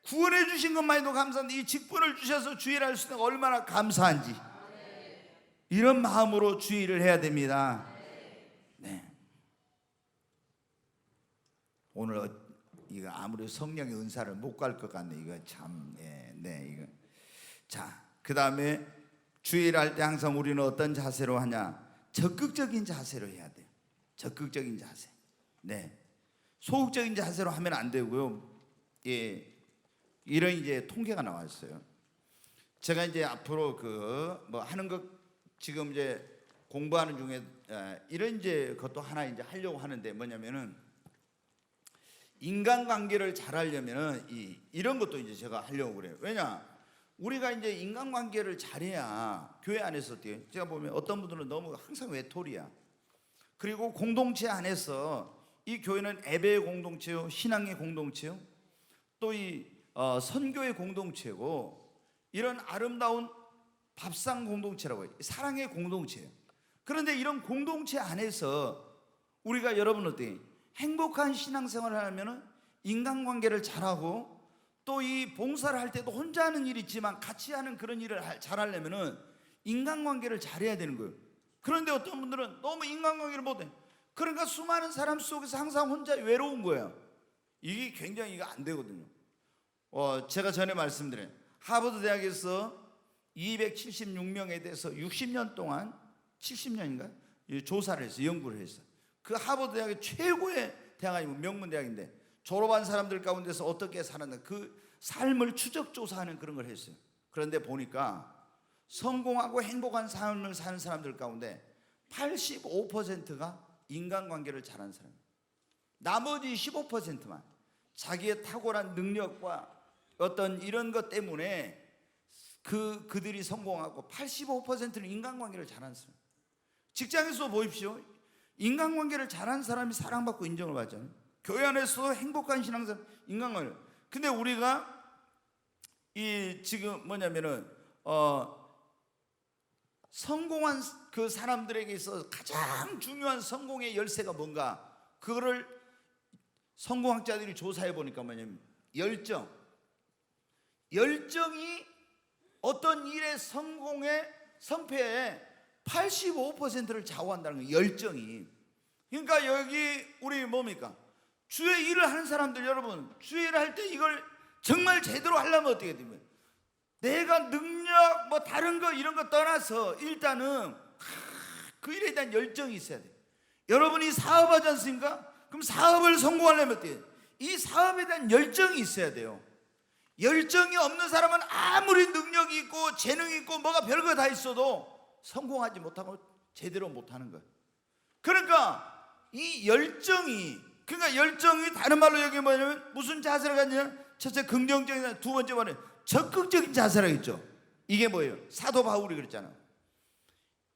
구원해 주신 것만해도 감사한데 이 직분을 주셔서 주일을 할 수 있는 게 얼마나 감사한지, 이런 마음으로 주일을 해야 됩니다. 네. 오늘 이거 아무리 성령의 은사를 못 갈 것 같네. 이거 참, 이거. 자, 그 다음에 주일할 때 항상 우리는 어떤 자세로 하냐? 적극적인 자세로 해야 돼요. 적극적인 자세. 네. 소극적인 자세로 하면 안 되고요. 이런 이제 통계가 나왔어요. 제가 이제 앞으로 그 뭐 하는 것 지금 이제 공부하는 중에 이런 이제 것도 하나 이제 하려고 하는데 뭐냐면은 인간관계를 잘 하려면은 이런 것도 이제 제가 하려고 그래요. 왜냐? 우리가 이제 인간관계를 잘해야 교회 안에서 어때요? 제가 보면 어떤 분들은 너무 항상 외톨이야. 그리고 공동체 안에서 이 교회는 예배의 공동체요, 신앙의 공동체요, 또 이 선교의 공동체고, 이런 아름다운 밥상 공동체라고 해요. 사랑의 공동체예요. 그런데 이런 공동체 안에서 우리가 여러분 어때요? 행복한 신앙생활을 하려면 인간관계를 잘하고, 또 이 봉사를 할 때도 혼자 하는 일이 있지만 같이 하는 그런 일을 잘하려면 인간관계를 잘해야 되는 거예요. 그런데 어떤 분들은 너무 인간관계를 못해. 그러니까 수많은 사람 속에서 항상 혼자 외로운 거예요. 이게 굉장히 이거 안 되거든요. 제가 전에 말씀드린 하버드 대학에서 276명에 대해서 60년 동안 70년인가요? 조사를 해서 연구를 했어요. 그 하버드 대학의 최고의 대학이 명문 대학인데 졸업한 사람들 가운데서 어떻게 살았나 그 삶을 추적 조사하는 그런 걸 했어요. 그런데 보니까 성공하고 행복한 삶을 사는 사람들 가운데 85%가 인간관계를 잘하는 사람이에요. 나머지 15%만 자기의 탁월한 능력과 어떤 이런 것 때문에 그들이 성공하고, 85%는 인간관계를 잘하는 사람. 직장에서 보십시오. 인간관계를 잘하는 사람이 사랑받고 인정을 받잖아요. 교회 안에서 행복한 신앙생활, 인간관계. 근데 우리가 이 지금 뭐냐면은 성공한 그 사람들에게 있어서 가장 중요한 성공의 열쇠가 뭔가, 그거를 성공학자들이 조사해 보니까 뭐냐면 열정이 어떤 일의 성공의 성패에 85%를 좌우한다는 거예요. 열정이. 그러니까 여기 우리 뭡니까? 주의 일을 하는 사람들, 여러분, 주의 일을 할 때 이걸 정말 제대로 하려면 어떻게 되면, 내가 능력 뭐 다른 거 이런 거 떠나서 일단은 그 일에 대한 열정이 있어야 돼요. 여러분이 사업하지 않습니까? 그럼 사업을 성공하려면 어떻게 해요? 이 사업에 대한 열정이 있어야 돼요. 열정이 없는 사람은 아무리 능력이 있고 재능이 있고 뭐가 별거 다 있어도 성공하지 못하고 제대로 못하는 거예요. 그러니까 이 열정이, 그러니까 열정이 다른 말로 얘기하면 뭐냐면 무슨 자세를 갖냐? 첫째 긍정적인, 두 번째 말은 적극적인 자세라고 했죠. 이게 뭐예요? 사도 바울이 그랬잖아요.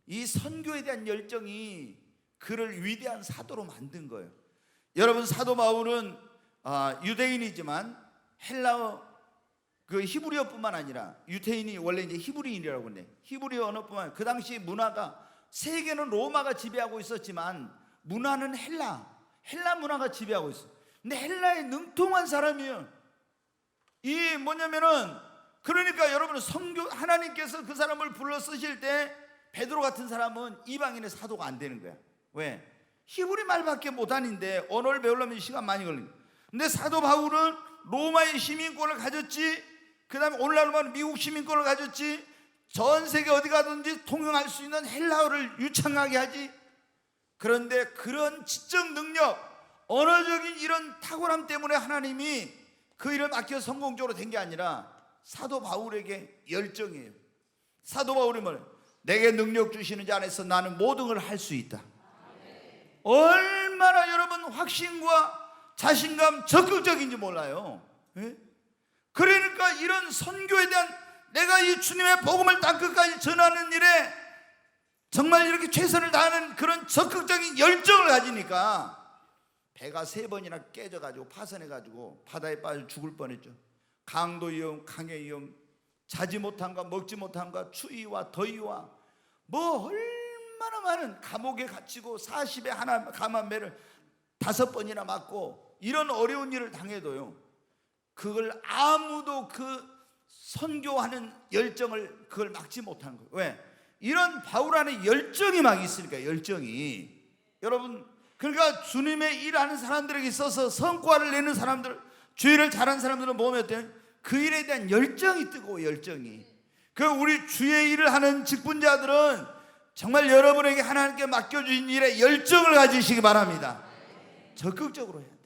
이 선교에 대한 열정이 그를 위대한 사도로 만든 거예요. 여러분, 사도 바울은 유대인이지만 헬라어 그 히브리어뿐만 아니라, 유대인이 원래 이제 히브리인이라고 하는데 히브리어 언어뿐만, 그 당시 문화가, 세계는 로마가 지배하고 있었지만 문화는 헬라 문화가 지배하고 있어요. 근데 헬라에 능통한 사람이에요. 이 뭐냐면은, 그러니까 여러분, 선교, 하나님께서 그 사람을 불러 쓰실 때 베드로 같은 사람은 이방인의 사도가 안 되는 거야. 왜? 히브리 말밖에 못하는데 언어를 배우려면 시간 많이 걸립니다. 근데 사도 바울은 로마의 시민권을 가졌지, 그 다음에 오늘날 말하면 미국 시민권을 가졌지, 전 세계 어디 가든지 통용할 수 있는 헬라어를 유창하게 하지. 그런데 그런 지적 능력, 언어적인 이런 탁월함 때문에 하나님이 그 일을 맡겨 성공적으로 된 게 아니라 사도 바울에게 열정이에요. 사도 바울이 뭐래요? 내게 능력 주시는 자 안에서 나는 모든 걸 할 수 있다. 얼마나 여러분 확신과 자신감, 적극적인지 몰라요. 예? 그러니까 이런 선교에 대한, 내가 이 주님의 복음을 땅끝까지 전하는 일에 정말 이렇게 최선을 다하는 그런 적극적인 열정을 가지니까 배가 3번이나 깨져가지고 파손해가지고 바다에 빠져 죽을 뻔했죠. 강도 위험, 강의 위험, 자지 못함과 먹지 못함과 추위와 더위와 뭐 얼마나 많은, 감옥에 갇히고 40에 하나 감한 매를 5번이나 맞고 이런 어려운 일을 당해도요, 그걸 아무도 그 선교하는 열정을 그걸 막지 못하는 거예요. 왜? 이런 바울 안에 열정이 막 있으니까. 열정이, 여러분, 그러니까 주님의 일하는 사람들에게 있어서 성과를 내는 사람들, 주일을 잘하는 사람들은 보면 어때요? 그 일에 대한 열정이 뜨거워. 열정이. 그 우리 주의 일을 하는 직분자들은 정말 여러분에게 하나님께 맡겨주신 일에 열정을 가지시기 바랍니다. 적극적으로 해야 돼요.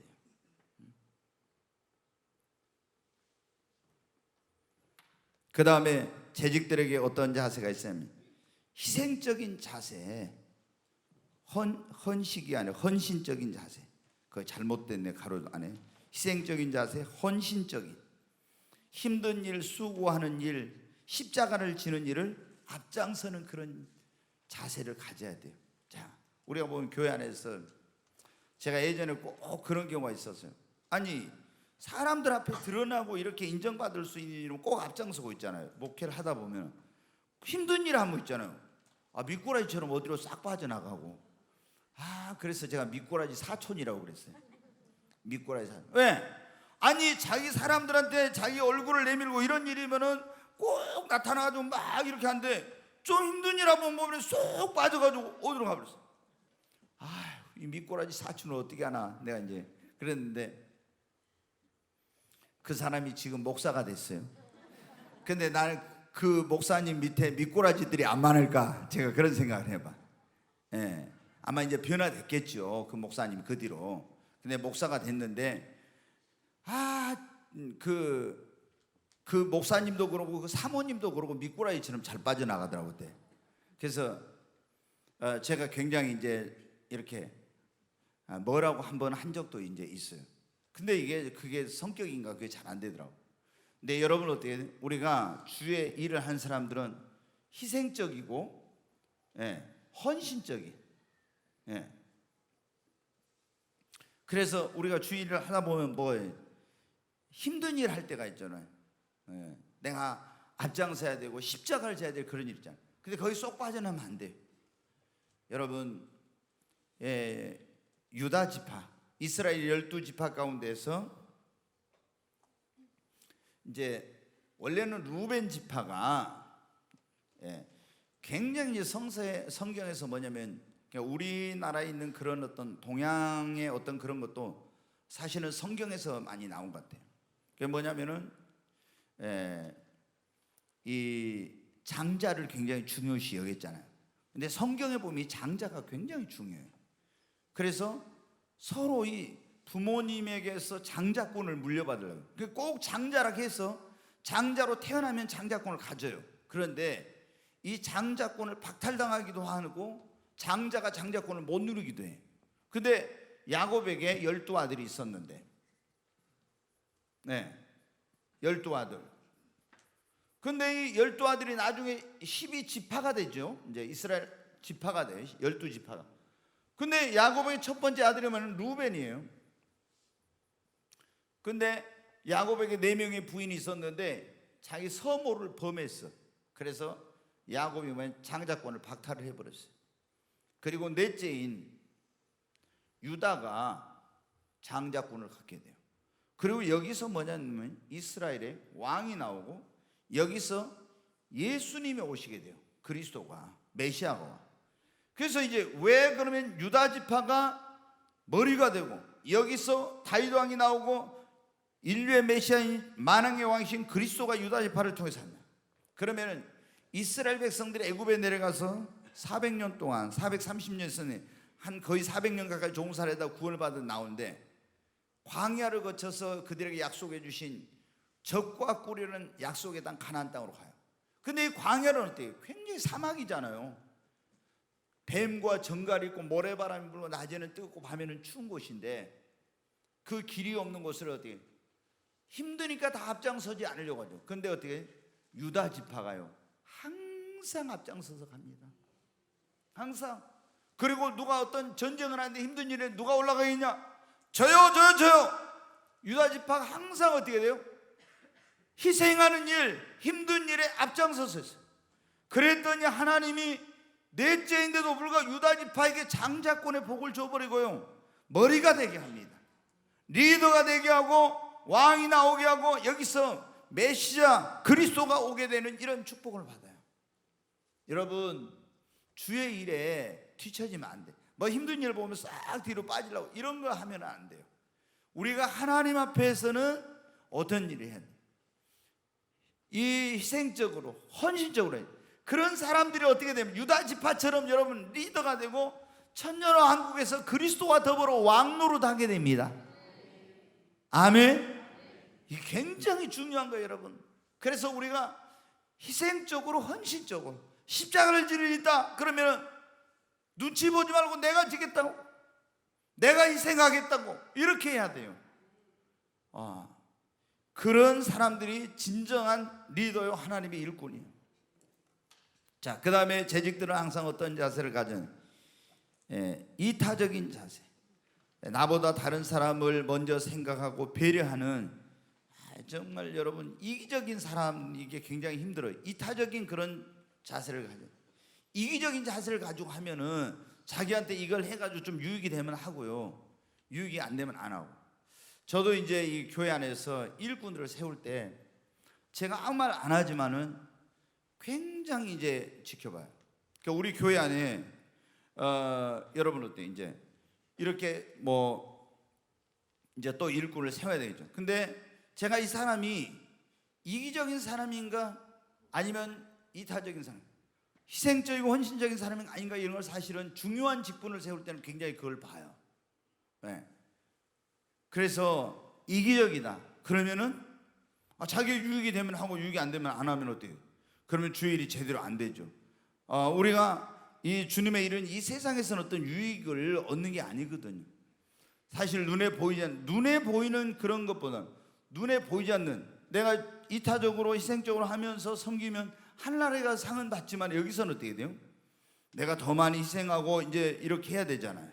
그 다음에 재직들에게 어떤 자세가 있으면 희생적인 자세, 헌식이 아니라 헌신적인 자세. 그거 잘못됐네, 가로 안에. 희생적인 자세, 헌신적인, 힘든 일, 수고하는 일, 십자가를 지는 일을 앞장서는 그런 자세를 가져야 돼요. 자, 우리가 보면 교회 안에서 제가 예전에 꼭 그런 경우가 있었어요. 아니, 사람들 앞에 드러나고 이렇게 인정받을 수 있는 일은 꼭 앞장서고 있잖아요. 목회를 하다 보면 힘든 일 하면 있잖아요. 미꾸라지처럼 어디로 싹 빠져나가고. 그래서 제가 미꾸라지 사촌이라고 그랬어요. 미꾸라지 사촌. 왜? 아니, 자기 사람들한테 자기 얼굴을 내밀고 이런 일이면은 꼭 나타나가지고 막 이렇게 하는데, 좀 힘든 일 한번 보면 쏙 빠져가지고 어디로 가버렸어. 이 미꾸라지 사촌을 어떻게 하나, 내가 이제 그랬는데, 그 사람이 지금 목사가 됐어요. 근데 나는 그 목사님 밑에 미꾸라지들이 안 많을까, 제가 그런 생각을 해봐. 예, 아마 이제 변화됐겠죠, 그 목사님 그 뒤로. 근데 목사가 됐는데, 그 목사님도 그러고 그 사모님도 그러고 미꾸라지처럼 잘 빠져나가더라고 그때. 그래서 제가 굉장히 이제 이렇게 뭐라고 한번 한 적도 이제 있어요. 근데 그게 성격인가, 그게 잘 안 되더라고. 근데 여러분 어떻게 해요? 우리가 주의 일을 한 사람들은 희생적이고, 헌신적인. 그래서 우리가 주의 일을 하다 보면 뭐예요? 힘든 일 할 때가 있잖아요. 내가 앞장서야 되고 십자가를 져야 될 그런 일 있잖아요. 근데 거기 쏙 빠져나면 안 돼요. 여러분, 유다 지파, 이스라엘 12지파 가운데서 이제 원래는 루벤 지파가 굉장히 성경에서 뭐냐면, 우리나라에 있는 그런 어떤 동양의 어떤 그런 것도 사실은 성경에서 많이 나온 것 같아요. 그게 뭐냐면은 이 장자를 굉장히 중요시 여겼잖아요. 근데 성경에 보면 이 장자가 굉장히 중요해요. 그래서 서로 이 부모님에게서 장자권을 물려받으려고, 꼭 장자라 해서 장자로 태어나면 장자권을 가져요. 그런데 이 장자권을 박탈당하기도 하고 장자가 장자권을 못 누리기도 해. 근데 야곱에게 12아들이 있었는데, 12아들. 근데 이 12아들이 나중에 12지파가 되죠. 이제 이스라엘 지파가 돼요. 12지파가. 근데 야곱의 첫 번째 아들이면 루벤이에요. 근데 야곱에게 4명의 부인이 있었는데 자기 서모를 범했어. 그래서 야곱이 장자권을 박탈을 해버렸어요. 그리고 넷째인 유다가 장자권을 갖게 돼요. 그리고 여기서 뭐냐면 이스라엘의 왕이 나오고 여기서 예수님이 오시게 돼요. 그리스도가, 메시아가 와. 그래서 이제 왜 그러면 유다 지파가 머리가 되고 여기서 다윗 왕이 나오고 인류의 메시아인 만왕의 왕이신 그리스도가 유다 지파를 통해서 한다. 그러면은 이스라엘 백성들이 애굽에 내려가서 400년 동안 430년 전에 한 거의 400년 가까이 종살이 하다 구원을 받아 나오는데 광야를 거쳐서 그들에게 약속해 주신 적과 꿀이라는 약속의 땅 가나안 땅으로 가요. 근데 이 광야는 어때요? 굉장히 사막이잖아요. 뱀과 정갈이 있고 모래바람이 불고 낮에는 뜨겁고 밤에는 추운 곳인데 그 길이 없는 곳을 어떻게 힘드니까 다 앞장서지 않으려고 하죠. 근데 어떻게 유다 지파가요 항상 앞장서서 갑니다. 항상. 그리고 누가 어떤 전쟁을 하는데 힘든 일에 누가 올라가겠냐? 저요. 유다 지파가 항상 어떻게 돼요? 희생하는 일, 힘든 일에 앞장서서 했어요. 그랬더니 하나님이 넷째인데도 불구하고 유다 지파에게 장자권의 복을 줘버리고요 머리가 되게 합니다. 리더가 되게 하고 왕이 나오게 하고 여기서 메시아 그리스도가 오게 되는 이런 축복을 받아요. 여러분, 주의 일에 뒤처지면 안 돼. 뭐 힘든 일 보면 싹 뒤로 빠지려고 이런 거 하면 안 돼요. 우리가 하나님 앞에서는 어떤 일을 해야 돼? 이 희생적으로 헌신적으로 해야 돼. 그런 사람들이 어떻게 되면 유다 지파처럼 여러분 리더가 되고 천년왕 한국에서 그리스도와 더불어 왕노릇하게 됩니다. 아멘. 이게 굉장히 중요한 거예요, 여러분. 그래서 우리가 희생적으로 헌신적으로 십자가를 지를 있다 그러면 눈치 보지 말고 내가 지겠다고, 내가 희생하겠다고 이렇게 해야 돼요. 그런 사람들이 진정한 리더요 하나님의 일꾼이에요. 자, 그 다음에 재직들은 항상 어떤 자세를 가진 이타적인 자세. 나보다 다른 사람을 먼저 생각하고 배려하는 정말 여러분 이기적인 사람 이게 굉장히 힘들어요. 이타적인 그런 자세를 가져. 이기적인 자세를 가지고 하면은 자기한테 이걸 해가지고 좀 유익이 되면 하고요, 유익이 안 되면 안 하고. 저도 이제 이 교회 안에서 일꾼들을 세울 때 제가 아무 말 안 하지만은 굉장히 이제 지켜봐요. 그러니까 우리 교회 안에 여러분 어때 이제 이렇게 뭐 이제 또 일꾼을 세워야 되겠죠. 근데 제가 이 사람이 이기적인 사람인가 아니면 이타적인 사람, 희생적이고 헌신적인 사람이 아닌가 이런 걸 사실은 중요한 직분을 세울 때는 굉장히 그걸 봐요. 그래서 이기적이다 그러면은 자기 유익이 되면 하고 유익이 안 되면 안 하면 어때요? 그러면 주의 일이 제대로 안 되죠. 우리가 이 주님의 일은 이 세상에서는 어떤 유익을 얻는 게 아니거든요. 사실 눈에 보이는 그런 것보다 눈에 보이지 않는, 내가 이타적으로 희생적으로 하면서 섬기면 하늘나라가 상은 받지만 여기서는 어떻게 돼요? 내가 더 많이 희생하고 이제 이렇게 해야 되잖아요.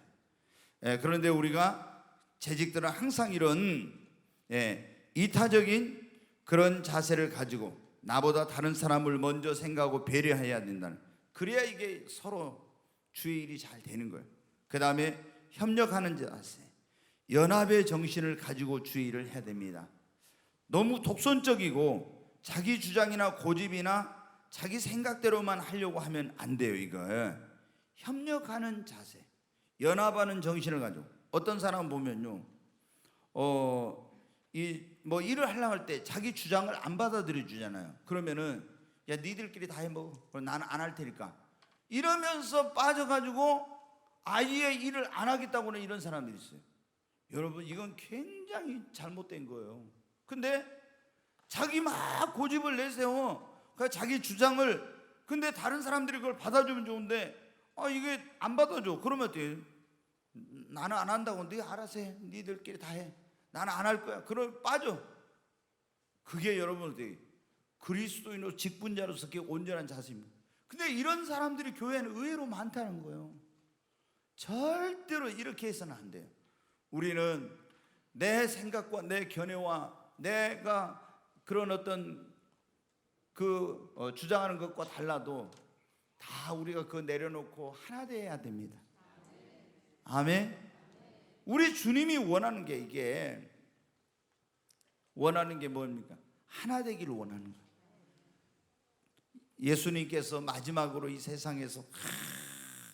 그런데 우리가 재직들은 항상 이런 이타적인 그런 자세를 가지고 나보다 다른 사람을 먼저 생각하고 배려해야 된다는, 그래야 이게 서로 주의 일이 잘 되는 거예요. 그 다음에 협력하는 자세, 연합의 정신을 가지고 주의 일을 해야 됩니다. 너무 독선적이고 자기 주장이나 고집이나 자기 생각대로만 하려고 하면 안 돼요. 이거 협력하는 자세, 연합하는 정신을 가지고. 어떤 사람 보면요 이 뭐 일을 하려고 할 때 자기 주장을 안 받아들여 주잖아요. 그러면은 야 니들끼리 다 해 먹어. 그럼 나는 안 할 테니까. 이러면서 빠져가지고 아예 일을 안 하겠다고는 이런 사람들이 있어요. 여러분 이건 굉장히 잘못된 거예요. 근데 자기 막 고집을 내세워. 그러니까 자기 주장을 근데 다른 사람들이 그걸 받아주면 좋은데 이게 안 받아줘. 그러면 어떡해? 나는 안 한다고. 네 알아서 해. 니들끼리 다 해. 나는 안 할 거야. 그럼 빠져. 그게 여러분 어떻게 그리스도인으로 직분자로서 그게 온전한 자세입니다. 근데 이런 사람들이 교회에는 의외로 많다는 거예요. 절대로 이렇게 해서는 안 돼요. 우리는 내 생각과 내 견해와 내가 그런 어떤 주장하는 것과 달라도 다 우리가 그거 내려놓고 하나 되어야 됩니다. 아멘. 우리 주님이 원하는 게 뭡니까? 하나 되기를 원하는 거예요. 예수님께서 마지막으로 이 세상에서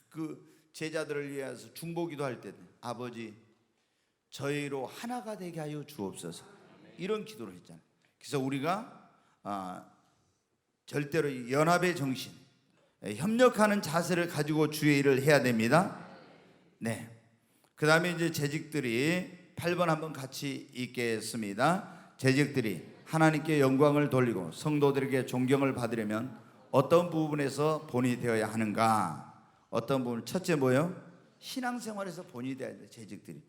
그 제자들을 위해서 중보기도 할 때 아버지 저희로 하나가 되게 하여 주옵소서 이런 기도를 했잖아요. 그래서 우리가 절대로 연합의 정신, 협력하는 자세를 가지고 주의 일을 해야 됩니다. 네. 그 다음에 이제 재직들이 8번 한번 같이 읽겠습니다. 재직들이 하나님께 영광을 돌리고 성도들에게 존경을 받으려면 어떤 부분에서 본이 되어야 하는가? 어떤 부분? 첫째 뭐예요? 신앙생활에서 본이 되어야 돼요. 재직들이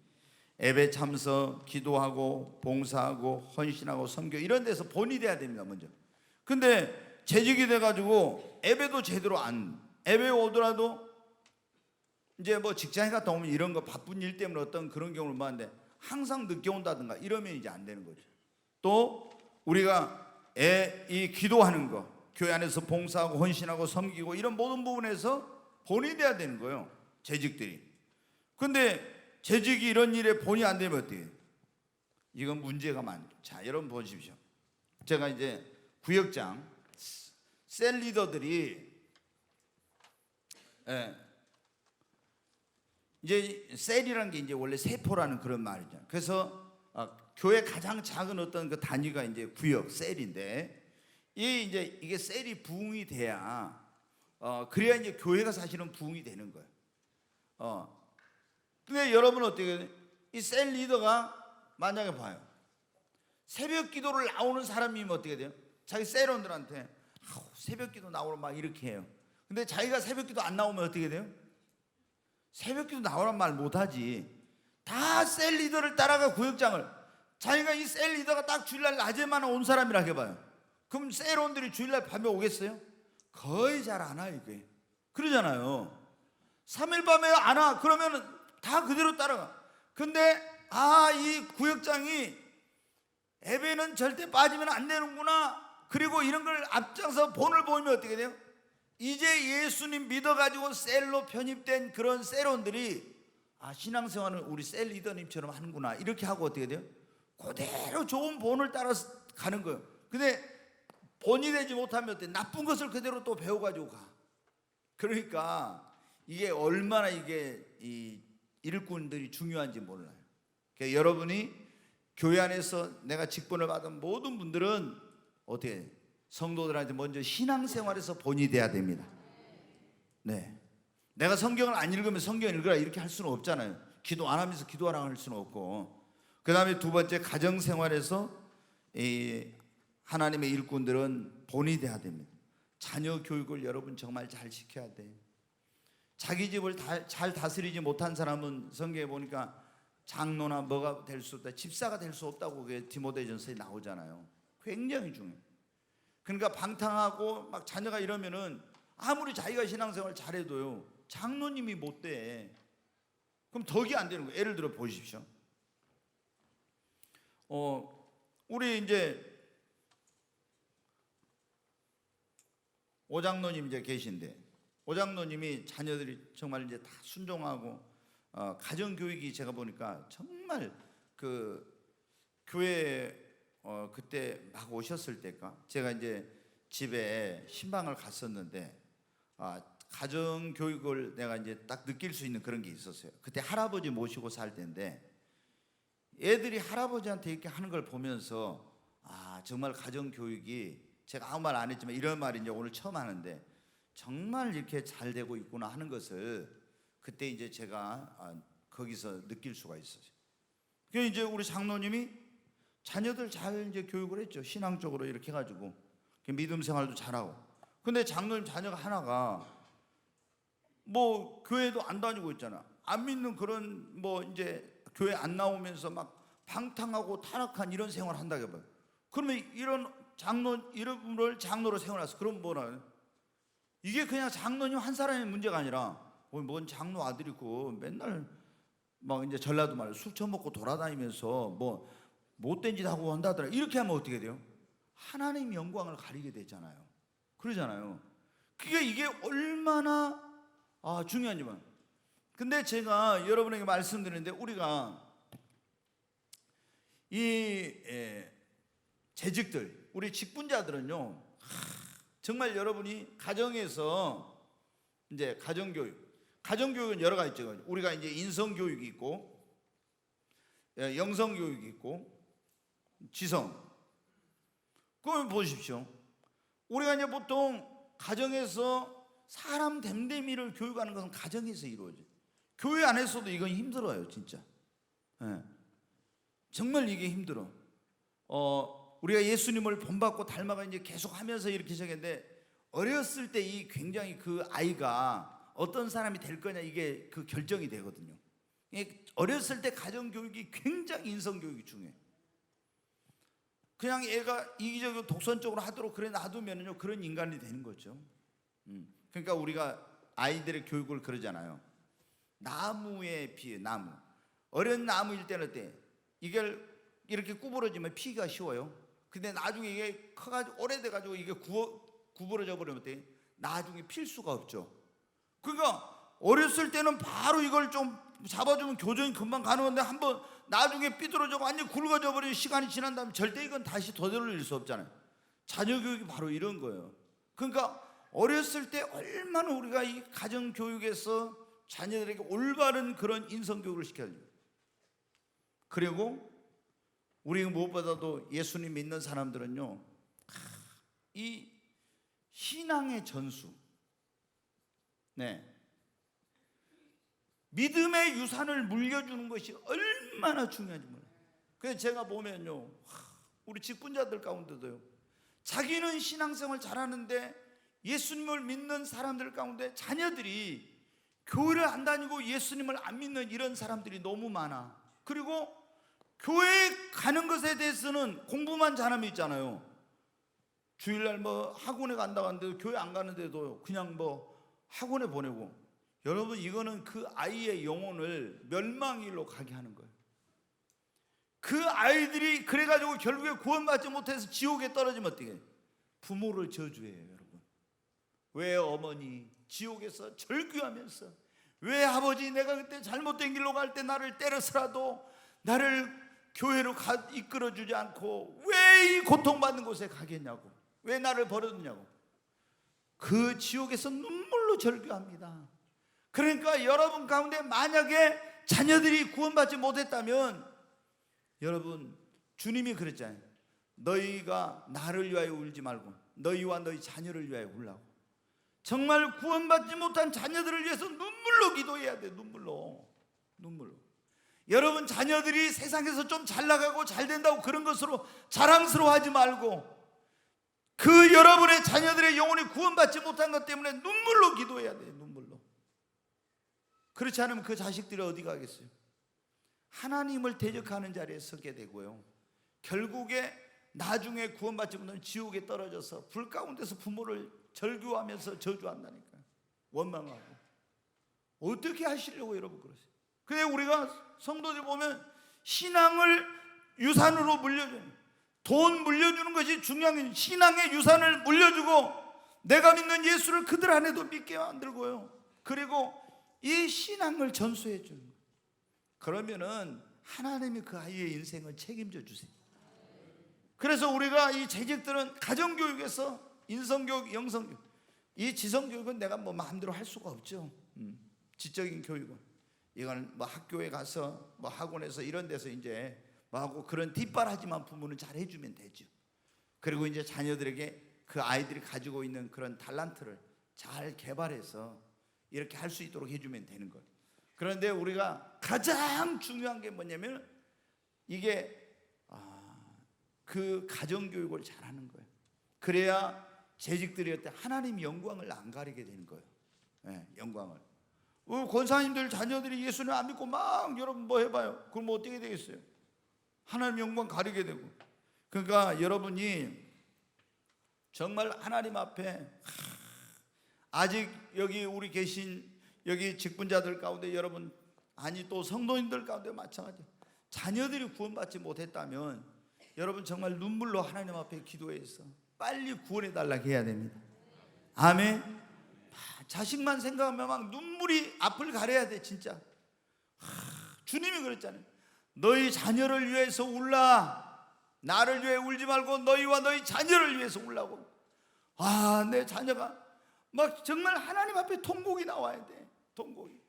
예배 참석, 기도하고 봉사하고 헌신하고 섬겨 이런 데서 본이 돼야 됩니다. 먼저. 근데 재직이 돼가지고 예배도 제대로 예배 오더라도 이제 뭐 직장에 갔다 오면 이런 거 바쁜 일 때문에 어떤 그런 경우를 많은데 항상 늦게 온다든가 이러면 이제 안 되는 거죠. 또 우리가 이 기도하는 거, 교회 안에서 봉사하고 헌신하고 섬기고 이런 모든 부분에서 본이 돼야 되는 거예요. 재직들이. 근데 재직이 이런 일에 본이 안 되면 어떻게 해요? 이건 문제가 많아요. 자, 여러분 보십시오. 제가 이제 구역장 셀 리더들이 이제 셀이라는 게 이제 원래 세포라는 그런 말이죠. 그래서 교회 가장 작은 어떤 그 단위가 이제 구역 셀인데 이게 셀이 부흥이 돼야 그래야 이제 교회가 사실은 부흥이 되는 거예요. 근데 여러분 어떻게 해요? 이 셀 리더가 만약에 봐요. 새벽 기도를 나오는 사람이면 어떻게 돼요? 자기 셀원들한테 새벽 기도 나오라 막 이렇게 해요. 근데 자기가 새벽 기도 안 나오면 어떻게 돼요? 새벽 기도 나오란 말 못하지. 다 셀 리더를 따라가 구역장을. 자기가 이 셀 리더가 딱 주일날 낮에만 온 사람이라 해봐요. 그럼 셀원들이 주일날 밤에 오겠어요? 거의 잘 안 와요. 이게 그러잖아요. 3일 밤에 안 와. 그러면 다 그대로 따라가. 근데 이 구역장이 예배는 절대 빠지면 안 되는구나. 그리고 이런 걸 앞장서 본을 보이면 어떻게 돼요? 이제 예수님 믿어가지고 셀로 편입된 그런 셀원들이 신앙생활은 우리 셀 리더님처럼 하는구나 이렇게 하고 어떻게 돼요? 그대로 좋은 본을 따라서 가는 거예요. 근데 본이 되지 못하면 어때? 나쁜 것을 그대로 또 배워가지고 가. 그러니까 이게 얼마나 이 일꾼들이 중요한지 몰라요. 그러니까 여러분이 교회 안에서 내가 직분을 받은 모든 분들은 어떻게 해요? 성도들한테 먼저 신앙생활에서 본이 돼야 됩니다. 네, 내가 성경을 안 읽으면 성경 읽으라 이렇게 할 수는 없잖아요. 기도 안 하면서 기도하라고 할 수는 없고. 그 다음에 두 번째 가정생활에서 이 하나님의 일꾼들은 본이 돼야 됩니다. 자녀 교육을 여러분 정말 잘 시켜야 돼요. 자기 집을 잘 다스리지 못한 사람은 성경에 보니까 장로나 뭐가 될 수 없다, 집사가 될 수 없다고 디모데전서에 나오잖아요. 굉장히 중요해요. 그러니까 방탕하고 막 자녀가 이러면은 아무리 자기가 신앙생활 잘해도요 장로님이 못 돼. 그럼 덕이 안 되는 거예요. 예를 들어 보십시오. 우리 이제 오장로님 이제 계신데 오장로님이 자녀들이 정말 이제 다 순종하고 가정 교육이 제가 보니까 정말 그 교회 그때 막 오셨을 때가 제가 이제 집에 신방을 갔었는데 가정 교육을 내가 이제 딱 느낄 수 있는 그런 게 있었어요. 그때 할아버지 모시고 살 때인데 애들이 할아버지한테 이렇게 하는 걸 보면서 정말 가정교육이, 제가 아무 말 안 했지만 이런 말이 이제 오늘 처음 하는데 정말 이렇게 잘 되고 있구나 하는 것을 그때 이제 제가 거기서 느낄 수가 있어요. 그래서 이제 우리 장로님이 자녀들 잘 이제 교육을 했죠. 신앙적으로 이렇게 해가지고 믿음 생활도 잘하고. 근데 장로님 자녀가 하나가 뭐 교회도 안 다니고 있잖아. 안 믿는 그런 뭐 이제 교회 안 나오면서 막 방탕하고 타락한 이런 생활을 한다고 해봐요. 그러면 이런 장로 이름을 장로로 세워놨어. 그럼 뭐라? 이게 그냥 장로님 한 사람의 문제가 아니라 뭔 장로 아들이고 맨날 막 이제 전라도 말로 술 처먹고 돌아다니면서 뭐 못된 짓 하고 한다더라. 이렇게 하면 어떻게 돼요? 하나님 영광을 가리게 되잖아요. 그러잖아요. 그게 이게 얼마나 중요한지만. 근데 제가 여러분에게 말씀드리는데 우리가 이 재직들, 우리 직분자들은요, 정말 여러분이 가정에서 이제 가정교육은 여러 가지 있죠. 우리가 이제 인성교육이 있고, 영성교육이 있고, 지성. 그러면 보십시오. 우리가 이제 보통 가정에서 사람 됨됨이를 교육하는 것은 가정에서 이루어져요. 교회 안에서도 이건 힘들어요, 진짜. 정말 이게 힘들어. 우리가 예수님을 본받고 닮아가 이제 계속 하면서 이렇게 시작했는데, 어렸을 때 이 굉장히 그 아이가 어떤 사람이 될 거냐 이게 그 결정이 되거든요. 어렸을 때 가정교육이 굉장히 인성교육이 중요해요. 그냥 애가 이기적으로 독선적으로 하도록 그래 놔두면요 그런 인간이 되는 거죠. 그러니까 우리가 아이들의 교육을 그러잖아요. 나무에 비해 나무. 어린 나무일 때는 어때? 이걸 이렇게 구부러지면 피기가 쉬워요. 근데 나중에 이게 커가지고 오래돼가지고 이게 구부러져 버리면 어때? 나중에 필 수가 없죠. 그러니까 어렸을 때는 바로 이걸 좀 잡아주면 교정이 금방 가능한데 한번 나중에 삐뚤어져 완전히 굵어져 버리는 시간이 지난 다음에 절대 이건 다시 되돌릴 수 없잖아요. 자녀 교육이 바로 이런 거예요. 그러니까 어렸을 때 얼마나 우리가 이 가정 교육에서 자녀들에게 올바른 그런 인성 교육을 시켜야 돼요. 그리고 우리 무엇보다도 예수님 믿는 사람들은요, 이 신앙의 전수, 믿음의 유산을 물려주는 것이 얼마나 중요한지 몰라요. 그래서 제가 보면요, 우리 직분자들 가운데도요, 자기는 신앙생활 잘하는데 예수님을 믿는 사람들 가운데 자녀들이 교회를 안 다니고 예수님을 안 믿는 이런 사람들이 너무 많아. 그리고 교회에 가는 것에 대해서는 공부만 잘하면 있잖아요. 주일날 뭐 학원에 간다고 하는데도 교회 안 가는데도 그냥 뭐 학원에 보내고. 여러분, 이거는 그 아이의 영혼을 멸망일로 가게 하는 거예요. 그 아이들이 그래가지고 결국에 구원받지 못해서 지옥에 떨어지면 어떻게 해요? 부모를 저주해요, 여러분. 왜 어머니 지옥에서 절규하면서, 왜 아버지 내가 그때 잘못된 길로 갈 때 나를 때려서라도 나를 교회로 이끌어주지 않고 왜 이 고통받는 곳에 가겠냐고, 왜 나를 버려두냐고. 그 지옥에서 눈물로 절규합니다. 그러니까 여러분 가운데 만약에 자녀들이 구원받지 못했다면, 여러분, 주님이 그랬잖아요. 너희가 나를 위하여 울지 말고 너희와 너희 자녀를 위하여 울라고. 정말 구원받지 못한 자녀들을 위해서 눈물로 기도해야 돼. 눈물로. 여러분 자녀들이 세상에서 좀 잘 나가고 잘 된다고 그런 것으로 자랑스러워하지 말고, 그 여러분의 자녀들의 영혼이 구원받지 못한 것 때문에 눈물로 기도해야 돼. 눈물로. 그렇지 않으면 그 자식들이 어디 가겠어요? 하나님을 대적하는 자리에 서게 되고요, 결국에 나중에 구원받지 못한 지옥에 떨어져서 불 가운데서 부모를 절규하면서 저주한다니까. 원망하고. 어떻게 하시려고 여러분 그러세요? 그래, 우리가 성도들 보면 신앙을 유산으로 물려주는, 돈 물려주는 것이 중요한 게, 신앙의 유산을 물려주고 내가 믿는 예수를 그들 안에도 믿게 만들고요, 그리고 이 신앙을 전수해 주는 거예요. 그러면은 하나님이 그 아이의 인생을 책임져 주세요. 그래서 우리가 이 재직들은 가정교육에서 인성교육, 영성교육, 이 지성교육은 내가 뭐 마음대로 할 수가 없죠. 지적인 교육은 이건 뭐 학교에 가서 뭐 학원에서 이런 데서 이제 하고 그런 뒷바라지만 부모는 잘 해주면 되죠. 그리고 이제 자녀들에게 그 아이들이 가지고 있는 그런 달란트를 잘 개발해서 이렇게 할 수 있도록 해주면 되는 거예요. 그런데 우리가 가장 중요한 게 뭐냐면 이게 그 가정교육을 잘하는 거예요. 그래야 재직들이 그때 하나님 영광을 안 가리게 되는 거예요. 네, 영광을. 권사님들 자녀들이 예수를 안 믿고 막 여러분 뭐 해봐요. 그럼 뭐 어떻게 되겠어요? 하나님 영광 가리게 되고. 그러니까 여러분이 정말 하나님 앞에 아직 여기 우리 계신 여기 직분자들 가운데 여러분, 아니 또 성도님들 가운데 마찬가지, 자녀들이 구원받지 못했다면 여러분 정말 눈물로 하나님 앞에 기도해서 빨리 구원해 달라고 해야 됩니다. 아멘. 자식만 생각하면 막 눈물이 앞을 가려야 돼. 진짜 주님이 그랬잖아요. 너희 자녀를 위해서 울라. 나를 위해 울지 말고 너희와 너희 자녀를 위해서 울라고. 내 자녀가 막 정말 하나님 앞에 통곡이 나와야 돼. 통곡이.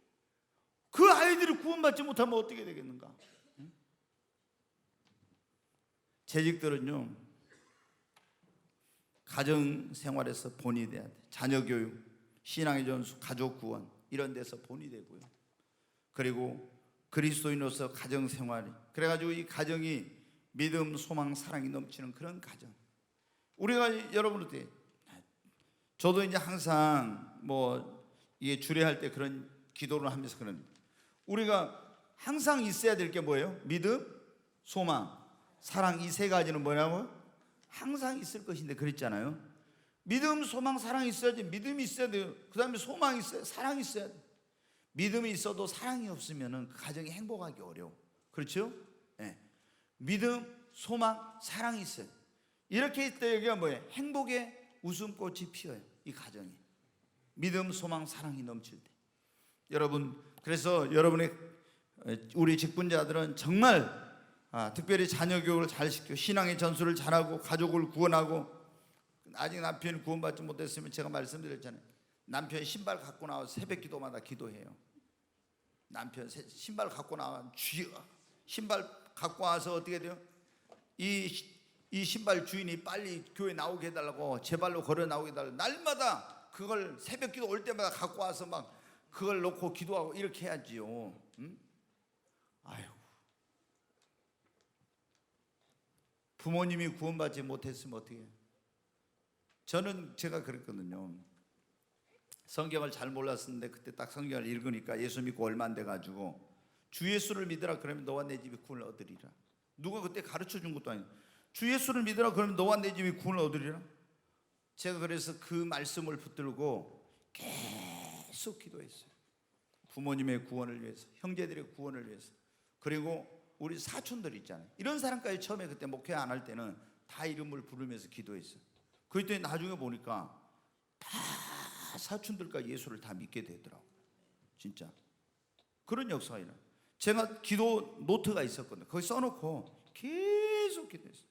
그 아이들이 구원받지 못하면 어떻게 되겠는가? 재직들은요, 가정생활에서 본이 돼야 돼. 자녀교육, 신앙의 전수, 가족 구원 이런 데서 본이 되고요. 그리고 그리스도인으로서 가정생활이, 그래가지고 이 가정이 믿음, 소망, 사랑이 넘치는 그런 가정. 우리가 여러분한테, 저도 이제 항상 뭐 이게 주례할 때 그런 기도를 하면서 그런, 우리가 항상 있어야 될 게 뭐예요? 믿음, 소망, 사랑, 이 세 가지는 뭐냐고? 항상 있을 것인데 그랬잖아요. 믿음, 소망, 사랑이 있어야지. 믿음이 있어야 돼요. 그 다음에 소망이 있어야, 사랑이 있어야 돼. 믿음이 있어도 사랑이 없으면 그 가정이 행복하기 어려워. 그렇죠? 네. 믿음, 소망, 사랑이 있어요. 이렇게 있을 때 여기가 뭐예요? 행복의 웃음꽃이 피어요. 이 가정이 믿음, 소망, 사랑이 넘칠 때. 여러분, 그래서 여러분의 우리 직분자들은 정말 특별히 자녀 교육을 잘 시켜 신앙의 전수를 잘하고 가족을 구원하고, 아직 남편이 구원받지 못했으면 제가 말씀드렸잖아요. 남편이 신발 갖고 나와서 새벽 기도마다 기도해요. 남편 신발 갖고 나와, 신발 갖고 와서 어떻게 돼요? 이 신발 주인이 빨리 교회 나오게 해달라고, 제 발로 걸어 나오게 해달라고 날마다 그걸 새벽 기도 올 때마다 갖고 와서 막 그걸 놓고 기도하고 이렇게 해야지요. 응? 아유, 부모님이 구원받지 못했으면 어떻게 해요? 저는 제가 그랬거든요. 성경을 잘 몰랐었는데 그때 딱 성경을 읽으니까 예수 믿고 얼마 안 돼가지고 주 예수를 믿으라 그러면 너와 내 집이 구원을 얻으리라. 누가 그때 가르쳐 준 것도 아니고 주 예수를 믿으라 그러면 너와 내 집이 구원을 얻으리라. 제가 그래서 그 말씀을 붙들고 계속 기도했어요. 부모님의 구원을 위해서, 형제들의 구원을 위해서. 그리고 우리 사촌들 있잖아요. 이런 사람까지 처음에 그때 목회 안 할 때는 다 이름을 부르면서 기도했어요. 그랬더니 나중에 보니까 다 사촌들까지 예수를 다 믿게 되더라고요. 진짜 그런 역사가 일어나요. 제가 기도 노트가 있었거든요. 거기 써놓고 계속 기도했어요.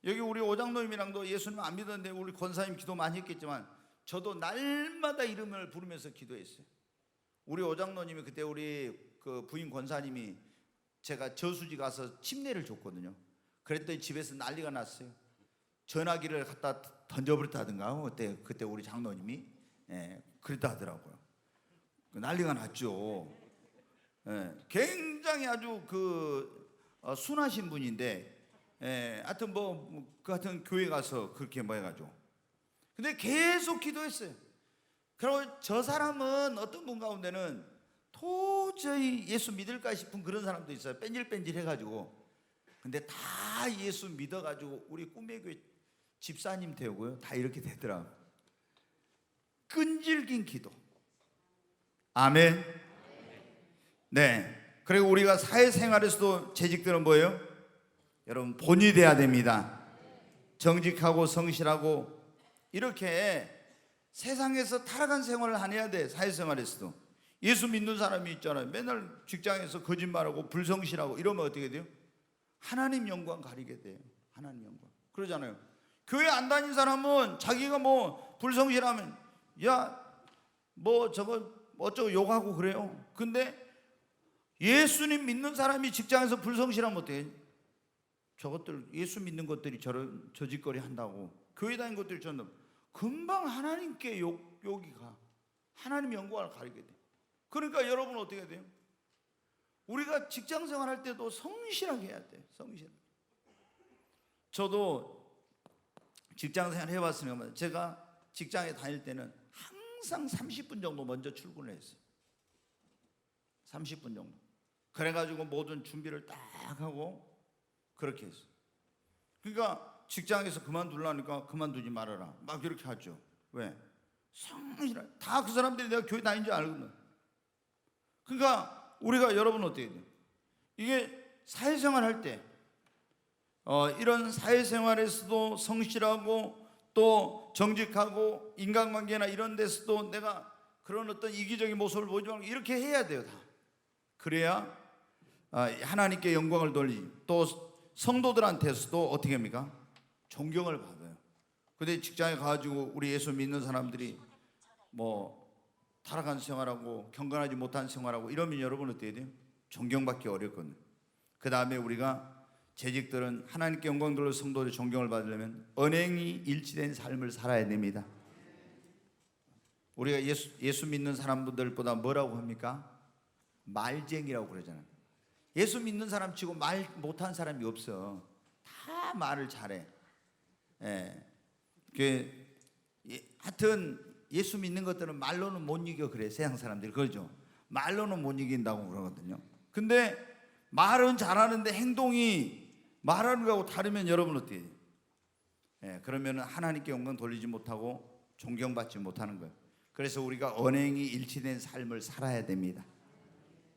여기 우리 오장노님이랑도 예수님 안 믿었는데 우리 권사님 기도 많이 했겠지만 저도 날마다 이름을 부르면서 기도했어요. 우리 오장노님이 그때 우리 그 부인 권사님이 제가 저수지 가서 침례를 줬거든요. 그랬더니 집에서 난리가 났어요. 전화기를 갖다 던져버렸다든가 그때 우리 장로님이 그랬다 하더라고요. 난리가 났죠. 굉장히 아주 순하신 분인데, 하여튼 그 같은 교회 가서 그렇게 뭐 해가지고, 근데 계속 기도했어요. 그리고 저 사람은 어떤 분 가운데는 도저히 예수 믿을까 싶은 그런 사람도 있어요. 뺀질뺀질 해가지고. 근데 다 예수 믿어가지고 우리 꿈의교회 집사님 되고요, 다 이렇게 되더라. 끈질긴 기도. 아멘. 네. 그리고 우리가 사회생활에서도 재직들은 뭐예요? 여러분, 본이 돼야 됩니다. 정직하고 성실하고 이렇게 세상에서 타락한 생활을 안 해야 돼. 사회생활에서도 예수 믿는 사람이 있잖아요. 맨날 직장에서 거짓말하고 불성실하고 이러면 어떻게 돼요? 하나님 영광 가리게 돼요. 하나님 영광. 그러잖아요. 교회 안 다닌 사람은 자기가 뭐 불성실하면 뭐 저거 어쩌고 욕하고 그래요. 근데 예수님 믿는 사람이 직장에서 불성실하면 어떻게 해요? 저것들 예수 믿는 것들이 저런 저짓거리 한다고 교회 다닌 것들이 저는 금방 하나님께 욕이 가. 하나님 영광을 가리게 돼. 그러니까 여러분 어떻게 돼요? 우리가 직장 생활할 때도 성실하게 해야 돼. 성실하게. 저도 직장 생활 해봤으니까 제가 직장에 다닐 때는 항상 30분 정도 먼저 출근을 했어요. 30분 정도. 그래가지고 모든 준비를 딱 하고 그렇게 했어요. 그러니까 직장에서 그만두려니까 그만두지 말아라 막 이렇게 하죠. 왜? 성실하게. 다 그 사람들이 내가 교회 다닌 줄 알거든. 그러니까 우리가 여러분 어떻게 돼요? 이게 사회생활 할 때 이런 사회생활에서도 성실하고 또 정직하고 인간관계나 이런 데서도 내가 그런 어떤 이기적인 모습을 보이지 말고 이렇게 해야 돼요. 다. 그래야 하나님께 영광을 돌리지. 또 성도들한테서도 어떻게 합니까? 존경을 받아요. 근데 직장에 가가지고 우리 예수 믿는 사람들이 뭐 타락한 생활하고 경건하지 못한 생활하고 이러면 여러분 어떻게 돼요? 존경받기 어렵거든요. 그 다음에 우리가 재직들은 하나님께 영광 돌려 성도들의 존경을 받으려면 언행이 일치된 삶을 살아야 됩니다. 우리가 예수 믿는 사람들보다 뭐라고 합니까? 말쟁이라고 그러잖아요. 예수 믿는 사람 치고 말 못한 사람이 없어. 다 말을 잘해. 하여튼 예수 믿는 것들은 말로는 못 이겨 그래. 세상 사람들이 그러죠. 말로는 못 이긴다고 그러거든요. 근데 말은 잘하는데 행동이 말하는 거하고 다르면 여러분 어떻게 해요? 그러면 하나님께 영광 돌리지 못하고 존경받지 못하는 거예요. 그래서 우리가 언행이 일치된 삶을 살아야 됩니다.